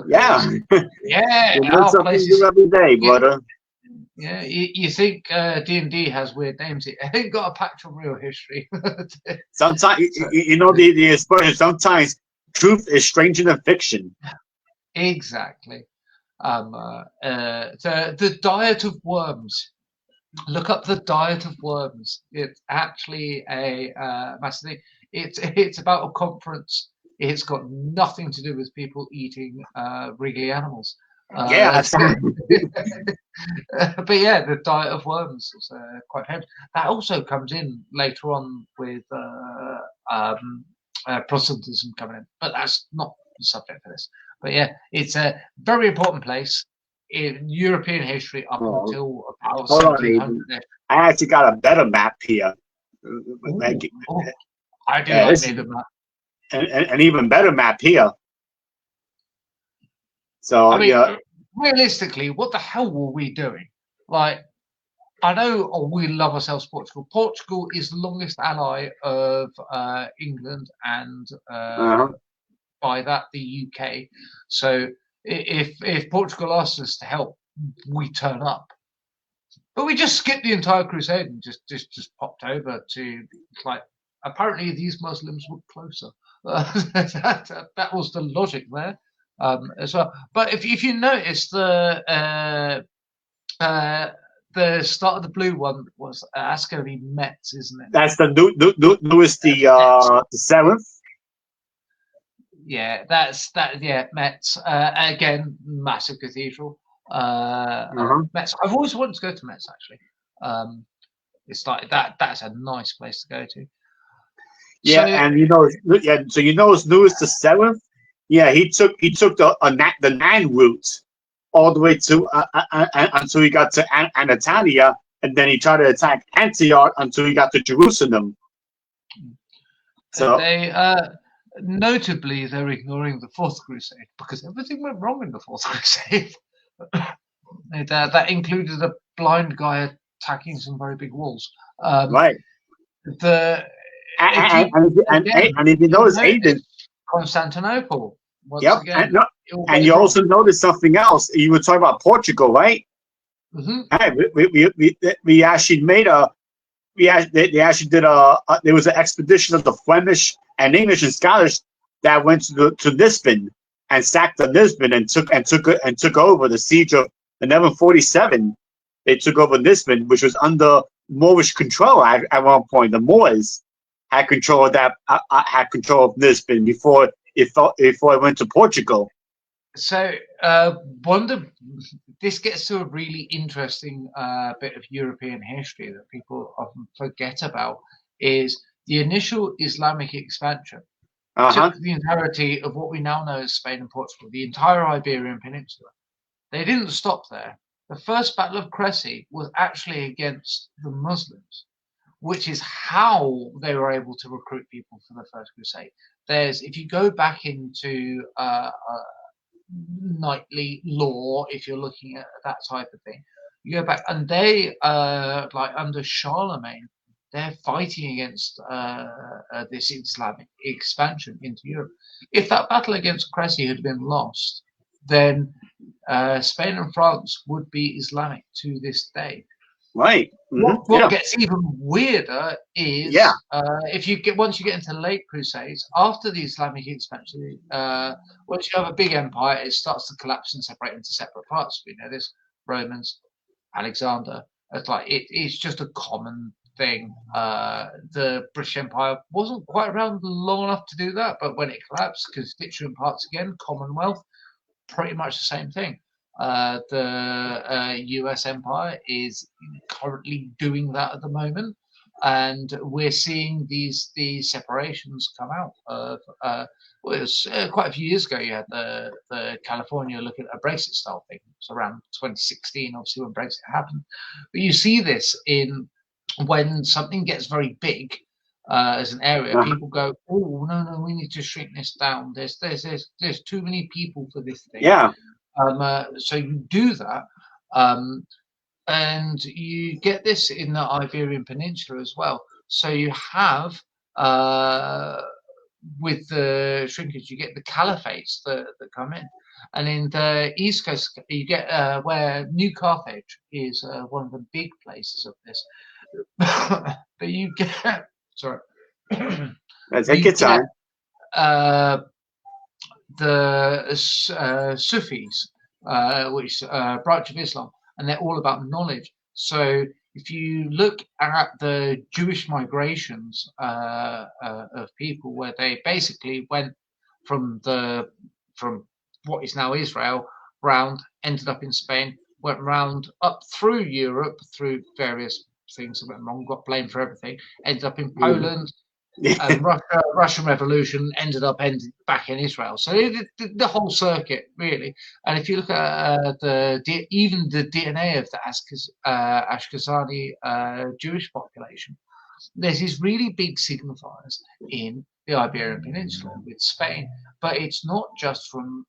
Yeah.
Because yeah,
You learn
our
something
places.
new every day,
Yeah,
brother.
yeah. You think D&D has weird names? It ain't got a patch of real history.
Sometimes,
So,
you know the expression, sometimes truth is stranger than fiction.
exactly. The diet of worms. Look up the diet of worms. It's actually a massive thing. It's about a conference. It's got nothing to do with people eating wriggly animals.
Yeah,
But yeah, the diet of worms is quite famous. That also comes in later on with Protestantism coming in, but that's not the subject for this. But yeah, it's a very important place in European history up
oh,
until about
hold on,
1700.
Aiden. I actually got a better map here.
Ooh, oh, I do
Yeah,
like
this is
native map.
an even better map here. So
I mean,
yeah,
realistically, what the hell were we doing? Like, I know we love ourselves Portugal. Portugal is the longest ally of England and
uh-huh.
by that the UK. So if Portugal asks us to help, we turn up. But we just skipped the entire crusade and just popped over to like. Apparently, these Muslims were closer. That was the logic there as well. But if you notice the start of the blue one was that's going to be Metz, isn't it?
That's the newest the seventh.
Yeah, that's that. Yeah, Metz again, massive cathedral.
Uh-huh.
Metz. I've always wanted to go to Metz actually. It's like that. That's a nice place to go to.
Yeah,
So
and yeah. So it's newest the seventh. Yeah, he took the Nan route all the way to until he got to Anatolia, and then he tried to attack Antioch until he got to Jerusalem. So
they notably they're ignoring the Fourth Crusade because everything went wrong in the Fourth Crusade. That included a blind guy attacking some very big walls.
right,
The if
and
you
and, and,
again,
and if you
you'll
notice, Aiden,
notice Constantinople once
yep,
again. It all
and
goes
you
wrong.
also noticed something else. You were talking about Portugal, right?
Mm-hmm.
Hey, we actually made a they actually did there was an expedition of the Flemish and English and Scottish that went to Lisbon and sacked the Lisbon and took over the siege of 1147. They took over Lisbon, which was under Moorish control at one point. The Moors had control of that had control of Lisbon before it went to Portugal.
So this gets to a really interesting bit of European history that people often forget about is the initial Islamic expansion
Uh-huh.
took the entirety of what we now know as Spain and Portugal, the entire Iberian Peninsula. They didn't stop there. The first Battle of Cressy was actually against the Muslims, which is how they were able to recruit people for the First Crusade. If you go back into knightly law, if you're looking at that type of thing, you go back and they like under Charlemagne, they're fighting against this Islamic expansion into Europe. If that battle against Cressy had been lost, then Spain and France would be Islamic to this day.
Right.
What
Yeah.
gets even weirder is
Yeah.
once you get into late Crusades, after the Islamic expansion, once you have a big empire, it starts to collapse and separate into separate parts. We know this, Romans, Alexander. It's just a common thing. The British Empire wasn't quite around long enough to do that, but when it collapsed, constituent parts again, Commonwealth, pretty much the same thing. The US empire is currently doing that at the moment, and we're seeing these separations come out of. Well, it was quite a few years ago. You had the California looking at a Brexit style thing. It was around 2016, obviously when Brexit happened. But you see this in when something gets very big. as an area, people go, oh no, we need to shrink this down. There's too many people for this thing.
Yeah.
So you do that, and you get this in the Iberian Peninsula as well. So you have with the shrinkage, you get the caliphates that come in. And in the East Coast, you get where New Carthage is one of the big places of this. But you get, sorry.
Take your time.
The Sufis, which branch of Islam, and they're all about knowledge. So if you look at the Jewish migrations of people, where they basically went from what is now Israel, round, ended up in Spain, went round up through Europe, through various things that went wrong, got blamed for everything, ended up in Poland, and Russian Revolution ended back in Israel. So the whole circuit, really. And if you look at even the DNA of the Ashkenazi Jewish population, there's these really big signifiers in the Iberian Peninsula with Spain. But it's not just from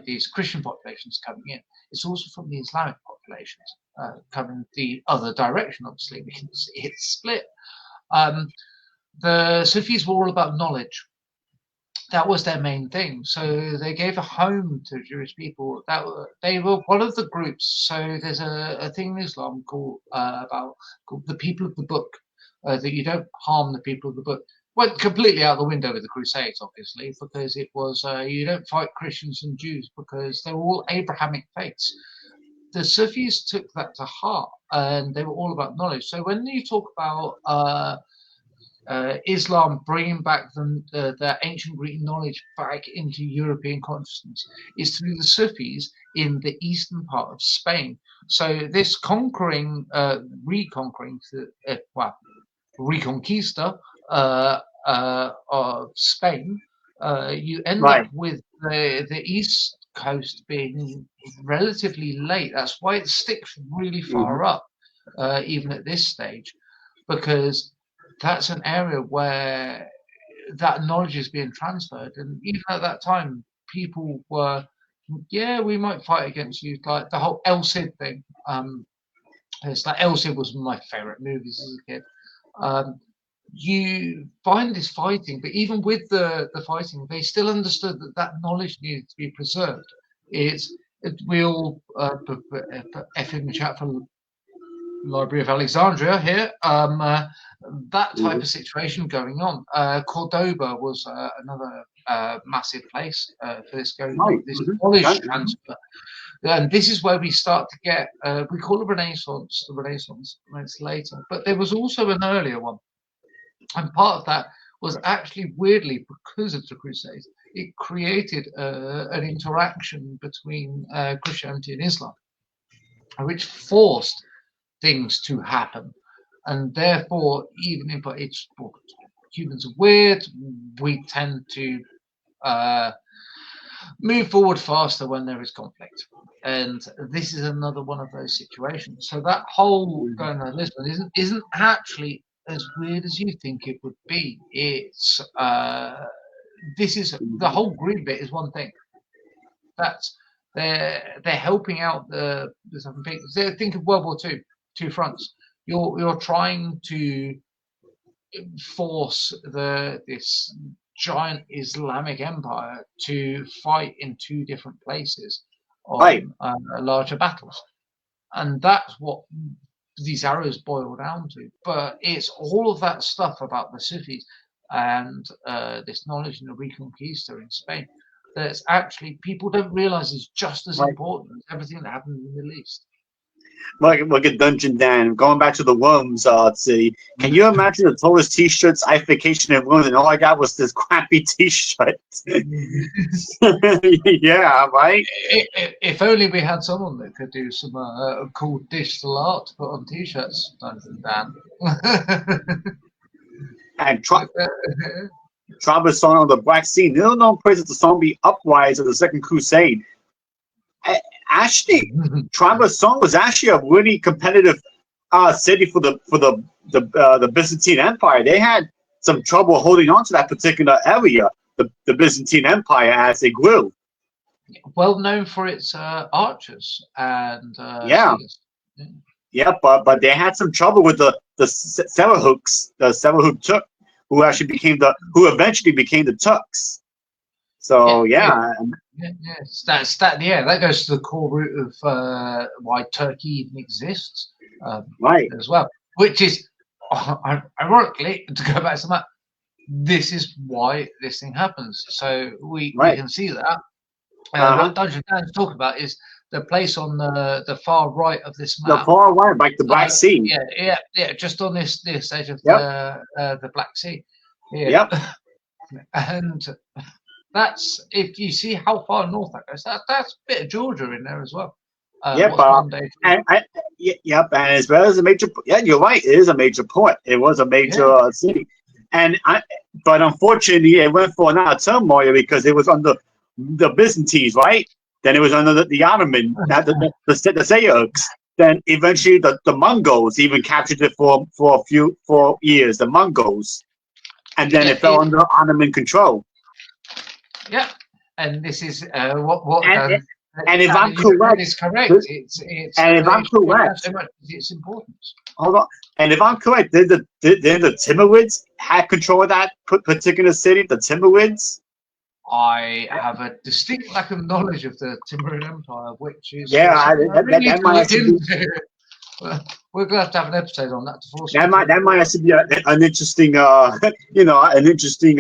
these Christian populations coming in. It's also from the Islamic populations coming the other direction, obviously. We can see it split. The Sufis were all about knowledge. That was their main thing. So they gave a home to Jewish people. They were one of the groups. So there's a thing in Islam called the people of the book, that you don't harm the people of the book. Went completely out the window with the Crusades, obviously, because it was you don't fight Christians and Jews because they were all Abrahamic faiths. The Sufis took that to heart, and they were all about knowledge. So when you talk about Islam bringing back the ancient Greek knowledge back into European consciousness, is through the Sufis in the eastern part of Spain. So this reconquista of Spain, you end up with the east coast being relatively late. That's why it sticks really far up, even at this stage, because that's an area where that knowledge is being transferred. And even at that time, people were, we might fight against you. Like the whole El Cid thing. It's like El Cid was one of my favorite movies as a kid. You find this fighting, but even with the fighting, they still understood that knowledge needed to be preserved. We all put F in the chat for Library of Alexandria here. That type of situation going on. Cordoba was another massive place for this going on. This knowledge transfer. And this is where we start to get, we call it Renaissance, the Renaissance, and it's later. But there was also an earlier one. And part of that was actually, weirdly, because of the Crusades, it created an interaction between Christianity and Islam, which forced things to happen. And therefore, even if humans are weird, we tend to move forward faster when there is conflict. And this is another one of those situations. So that whole going to Lisbon isn't actually as weird as you think it would be. It's this is the whole green bit is one thing. That's they're helping out the southern people. Think of World War II, two fronts. You're trying to force this giant Islamic empire to fight in two different places on larger battles, and that's what these arrows boil down to. But it's all of that stuff about the Sufis and this knowledge in the Reconquista in Spain that's actually people don't realize is just as important as everything that happened in the Middle East.
Look at Dungeon Dan. Going back to the Worms city. Can you imagine the tallest t-shirts I vacation in Worms and all I got was this crappy t-shirt? Yeah, right?
If only we had someone that could do some cool digital art to put on t-shirts, Dungeon Dan.
And Travis song on the Black Sea. Little known praise that the song be uprise of the Second Crusade. Actually, Travis song was actually a really competitive city for the Byzantine Empire. They had some trouble holding on to that particular area, the Byzantine Empire, as it grew.
Well known for its archers and
Yeah.
slingers.
Yeah, but they had some trouble with the Seljuks, the Seljuk Turk, who eventually became the Turks. So
that goes to the core root of why Turkey even exists,
right
as well. Which is, ironically, to go back to that, this is why this thing happens. So we can see that. What Dungeon Dan is talking about is the place on the far right of this map.
The far right, like the Black Sea.
Yeah, just on this edge of the Black Sea. Yeah.
Yep.
And that's, if you see how far north that goes, that's a bit of Georgia in there as well.
And as well as a major, you're right, it is a major port. It was a major city, but unfortunately, it went for another turmoil because it was under the Byzantines, right? Then it was under the Ottoman, the Seljuks. Then eventually the Mongols even captured it for years. The Mongols, and then it fell under Ottoman control.
Yeah, and this is what.
And if I'm correct,
it's correct. It's
if I'm correct,
so much its importance.
Hold on. And if I'm correct, then the Timurids had control of that particular city. The Timurids.
I have a distinct lack of knowledge of the Timurid Empire, which is
that might actually be.
We're going to have an episode on that.
That might actually be an interesting, an interesting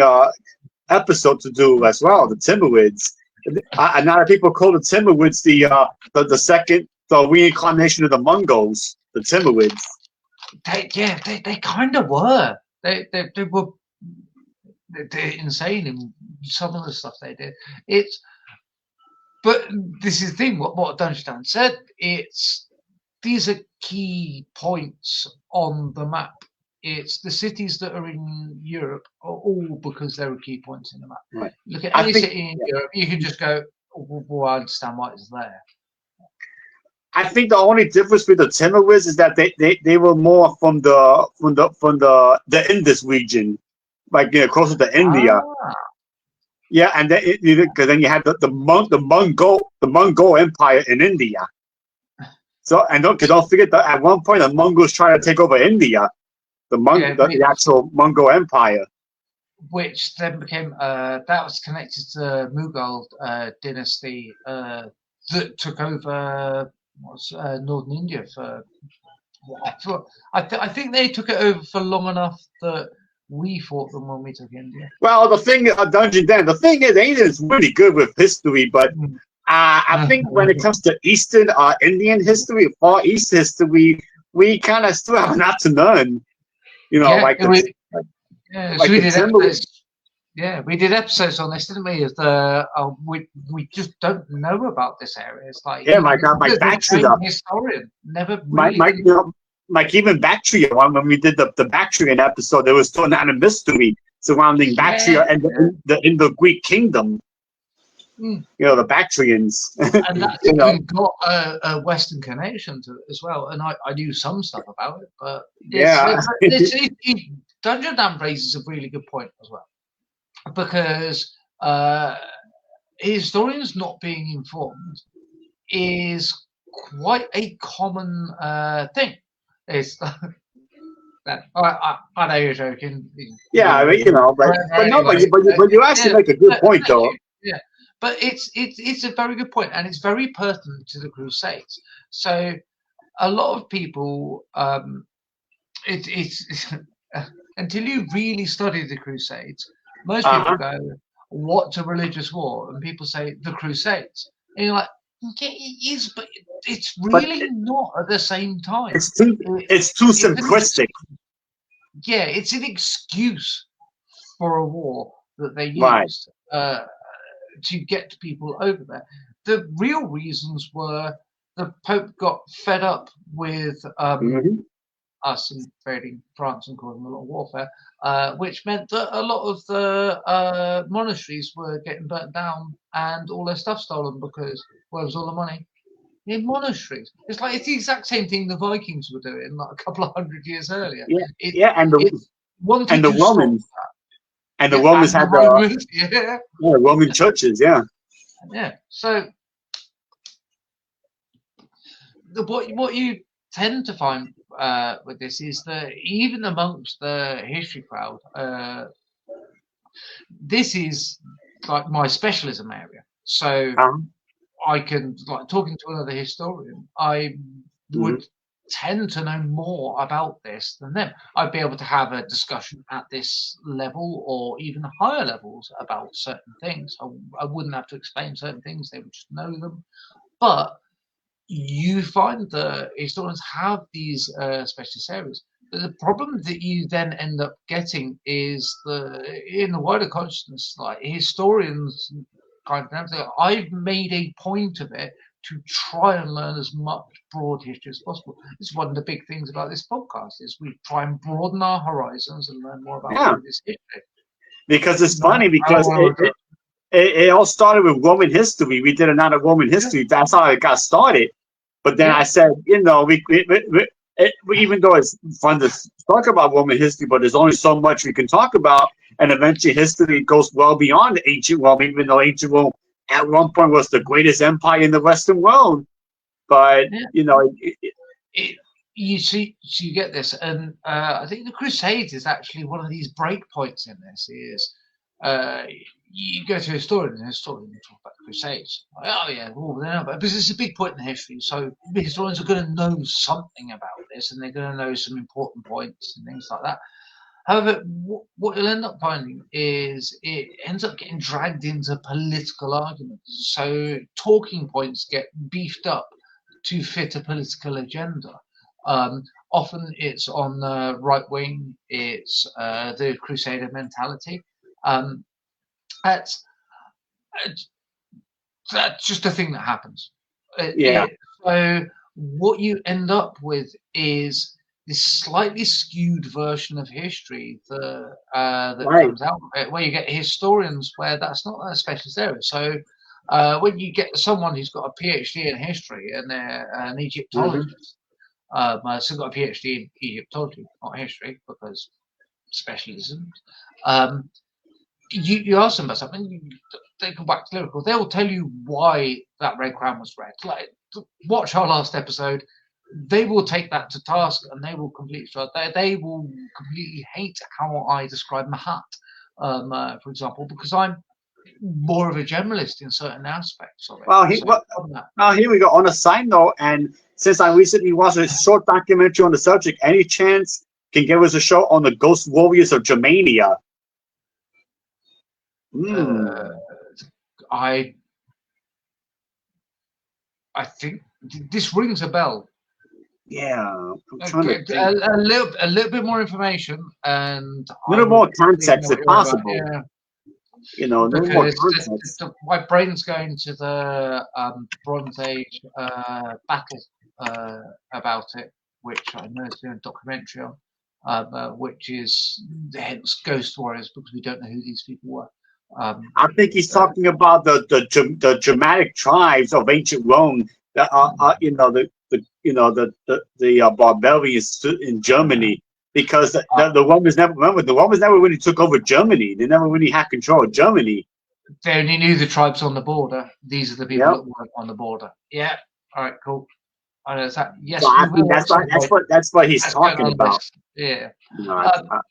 episode to do as well. The Timurids. A lot of people call the Timurids the reincarnation of the Mongols. The Timurids.
They kind of were. They were. They're insane in some of the stuff they did. But this is the thing. What Dungeon Dan said. These are key points on the map. It's the cities that are in Europe are all because there are key points in the map.
Right.
Look at any city in Europe, you can just go, well, I understand why it's there.
I think the only difference with the Timurids is that they were more from the Indus region, like closer to India. Yeah, and then because then you had the Mongol Empire in India. So don't forget that at one point the Mongols tried to take over India. The actual Mongol Empire,
which then became that was connected to the Mughal dynasty that took over northern India for. I think they took it over for long enough that we fought them when we took India.
Well, the thing, Dungeon Dan, the thing is, India's really good with history, but I think when it comes to Eastern Indian history, Far East history, we kind of still have enough to learn. We did episodes on this, didn't we? We just don't know about this area. It's like my Bactria
historian never
even Bactria when we did the Bactrian episode, there was still not a mystery surrounding Bactria and in the Greek kingdom. The Bactrians.
And that's even got a Western connection to it as well. And I knew some stuff about it, but Dungeon Dan raises a really good point as well, because historians not being informed is quite a common thing. It's I know you're joking.
Yeah, but you actually make a good point, though.
Yeah. But it's a very good point, and it's very pertinent to the Crusades. So a lot of people, it's until you really study the Crusades, most people go, "What's a religious war?" And people say the Crusades, and you're like, "Yeah, it is, but it's really not at the same time."
It's too simplistic.
It's an excuse for a war that they used. To get people over there. The real reasons were the Pope got fed up with us invading France and causing a lot of warfare, which meant that a lot of the monasteries were getting burnt down and all their stuff stolen because where was all the money? In monasteries. It's the exact same thing the Vikings were doing like a couple of 100 years earlier. wanted
And the
to stop
Romans,
that.
and the Romans
And
had
the Romans,
the Roman churches,
yeah. So what you tend to find with this is that even amongst the history crowd, this is like my specialism area. So I can, like, talking to another historian, I would tend to know more about this than them. I'd be able to have a discussion at this level or even higher levels about certain things. I wouldn't have to explain certain things, they would just know them. But you find that historians have these specialist areas. But the problem that you then end up getting is in the wider consciousness, like historians kind of say, I've made a point of it to try and learn as much broad history as possible. This is one of the big things about this podcast, is we try and broaden our horizons and learn more about this history.
Because it's funny, because it all started with Roman history. We did another Roman history. That's how it got started. But then I said, even though it's fun to talk about Roman history, but there's only so much we can talk about. And eventually history goes well beyond the ancient Rome, even though ancient Rome at one point was the greatest empire in the Western world. But,
you see, so you get this. And I think the Crusades is actually one of these breakpoints in this. Is you go to a historian, and a historian will talk about the Crusades. Like, oh yeah, because it's a big point in history. So historians are going to know something about this, and they're going to know some important points and things like that. However, what you'll end up finding is it ends up getting dragged into political arguments. So talking points get beefed up to fit a political agenda. Often it's on the right wing. It's the Crusader mentality. That's just a thing that happens. So what you end up with is this slightly skewed version of history that comes out of it, where you get historians where that's not a specialist area. So when you get someone who's got a PhD in history and they're an Egyptologist, so got a PhD in Egyptology, not history, because specialisms. You ask them about something, they come back to lyrical. They will tell you why that red crown was red. Like, watch our last episode. They will take that to task, and they will they will completely hate how I describe Mahat, for example, because I'm more of a generalist in certain aspects of it.
Well, here we go. On a side note, and since I recently watched a short documentary on the subject, any chance can give us a show on the Ghost Warriors of Germania?
I think this rings a bell.
Yeah,
a little bit more information and
a little more context if possible.
Yeah.
A little more context.
My brain's going to the Bronze Age battle about it, which I know has been a documentary on, which is hence Ghost Warriors, because we don't know who these people were.
I think he's talking about the Germanic tribes of ancient Rome that are the barbarians in Germany, because the Romans never really took over Germany. They never really had control of Germany.
They only knew the tribes on the border. These are the people that weren't on the border. Yeah. All right. Cool. Yes.
So I think that's what he's talking about.
Yeah.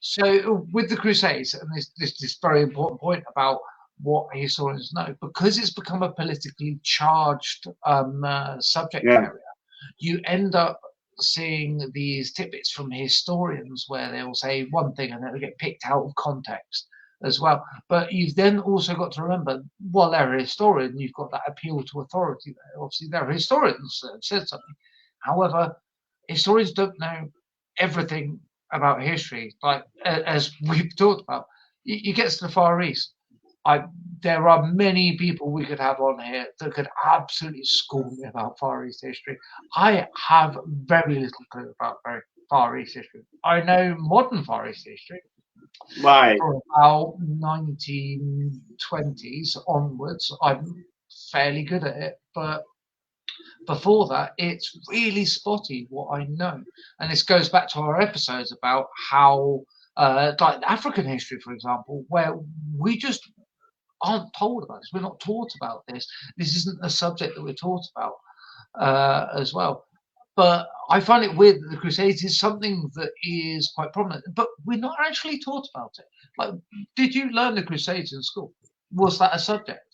So with the Crusades, and this very important point about what historians know, because it's become a politically charged subject area, you end up seeing these tidbits from historians where they will say one thing and then they get picked out of context as well. But you've then also got to remember, while they're a historian, you've got that appeal to authority there. Obviously, they're historians that have said something. However, historians don't know everything about history. Like, as we've talked about, you get to the Far East. There are many people we could have on here that could absolutely school me about Far East history. I have very little clue about Far East history. I know modern Far East history.
Right.
From about 1920s onwards, I'm fairly good at it, but before that, it's really spotty what I know. And this goes back to our episodes about how like African history, for example, where we just aren't told about this. We're not taught about this. This isn't a subject that we're taught about as well. But I find it weird that the Crusades is something that is quite prominent, but we're not actually taught about it. Like, did you learn the Crusades in school? Was that a subject?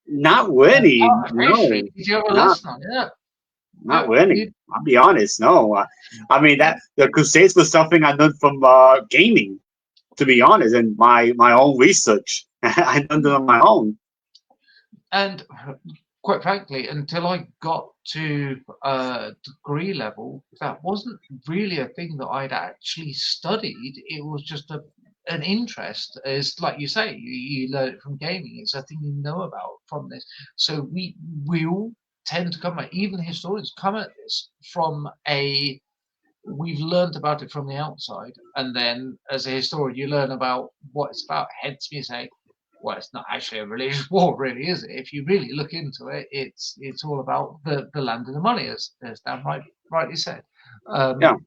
Not really. No.
Did you have a lesson on it? Yeah.
Not really. I'll be honest. No. I mean, that the Crusades was something I learned from gaming, to be honest, and my own research. I learned it on my own.
And quite frankly, until I got to degree level, that wasn't really a thing that I'd actually studied. It was just an interest. As like you say, you learn it from gaming. It's a thing you know about from this. So we all tend to come at, even historians come at this from we've learned about it from the outside, and then as a historian you learn about what it's about. Hence you say, well, it's not actually a religious war, really, is it? If you really look into it, it's all about the land and the money, as Dan rightly said.
Yeah,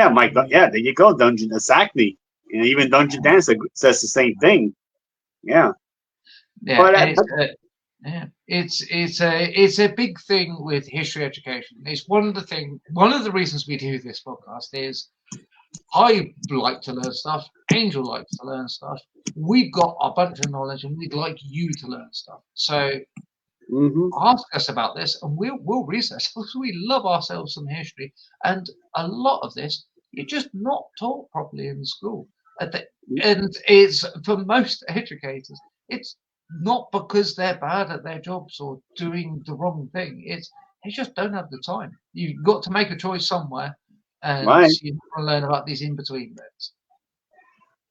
Mike. Yeah, there you go, Dungeon. Exactly. You know, even Dungeon Dancer says the same thing. Yeah.
Yeah. It's a big thing with history education. It's one of the reasons we do this podcast is I like to learn stuff. Angel likes to learn stuff. We've got a bunch of knowledge, and we'd like you to learn stuff. So ask us about this, and we'll research. We love ourselves some history, and a lot of this you're just not taught properly in school. And it's for most educators, it's not because they're bad at their jobs or doing the wrong thing. It's they just don't have the time. You've got to make a choice somewhere, and you want to learn about these in-between bits.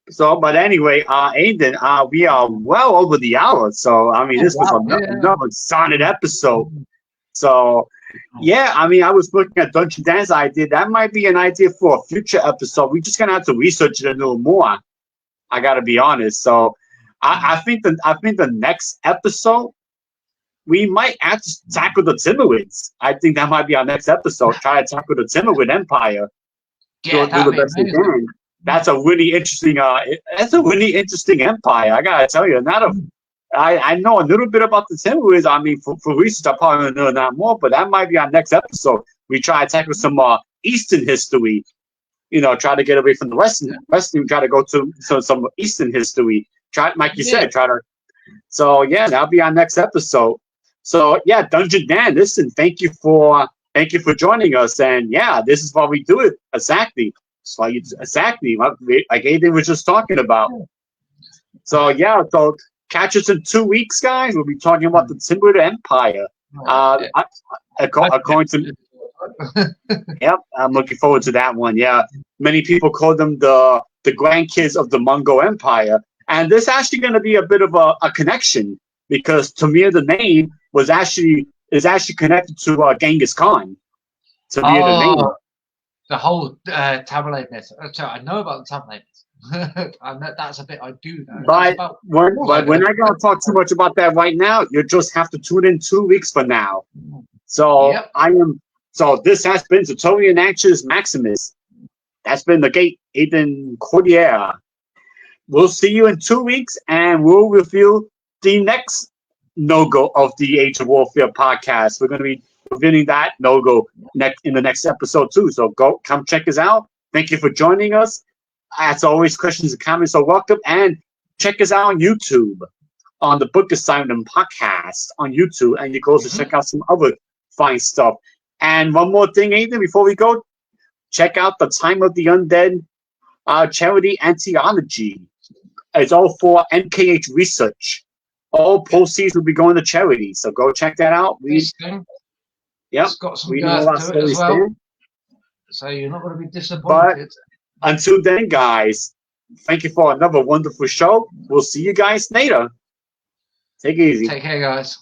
So, but anyway, Aiden, we are well over the hour. So, I mean, this was another solid episode. So, yeah, I mean, I was looking at Dungeon Dance idea. That might be an idea for a future episode. We're just gonna have to research it a little more. I gotta be honest. So, I think the next episode we might have to tackle the Timurids. I think that might be our next episode. Try to tackle the Timurid Empire.
Yeah,
do the best we can. That's a really interesting. Empire. I gotta tell you, I know a little bit about the Timurids. I mean, for research, I probably know that more. But that might be our next episode. We try to tackle some Eastern history. You know, try to get away from the Western. Try to go to some Eastern history. Like you said, try to. So yeah, that'll be our next episode. So yeah, Dungeon Dan, listen, thank you for joining us. And yeah, this is why we do it exactly. So exactly like Aiden was just talking about. So yeah, so catch us in 2 weeks, guys. We'll be talking about the Timurid Empire. According to yep, I'm looking forward to that one. Yeah, many people call them the grandkids of the Mongol Empire, and there's actually going to be a bit of a connection because Tamir, the name, is actually connected to Genghis Khan. Tamir, the name.
The whole Tamerlane myth. I know about the Tamerlane myth. And that's a bit I do know.
But we're not going to talk too much about that right now. You just have to tune in 2 weeks from now. So So this has been Tutorial Actions Maximus. That's been the Gate Aiden Cordier. We'll see you in 2 weeks, and we'll reveal the next no-go of the Age of Warfare podcast. We're going to be revealing that no-go in the next episode too. So come check us out. Thank you for joining us. As always, questions and comments are welcome. And check us out on YouTube, on the Book Assignment podcast on YouTube. And you can also check out some other fine stuff. And one more thing, Aiden, before we go, check out the Time of the Undead charity Antiology. It's all for NKH research. All proceeds will be going to charity. So go check that out.
It's got some girth to it as well. So you're not going to be disappointed.
But until then, guys, thank you for another wonderful show. We'll see you guys later. Take it easy.
Take care, guys.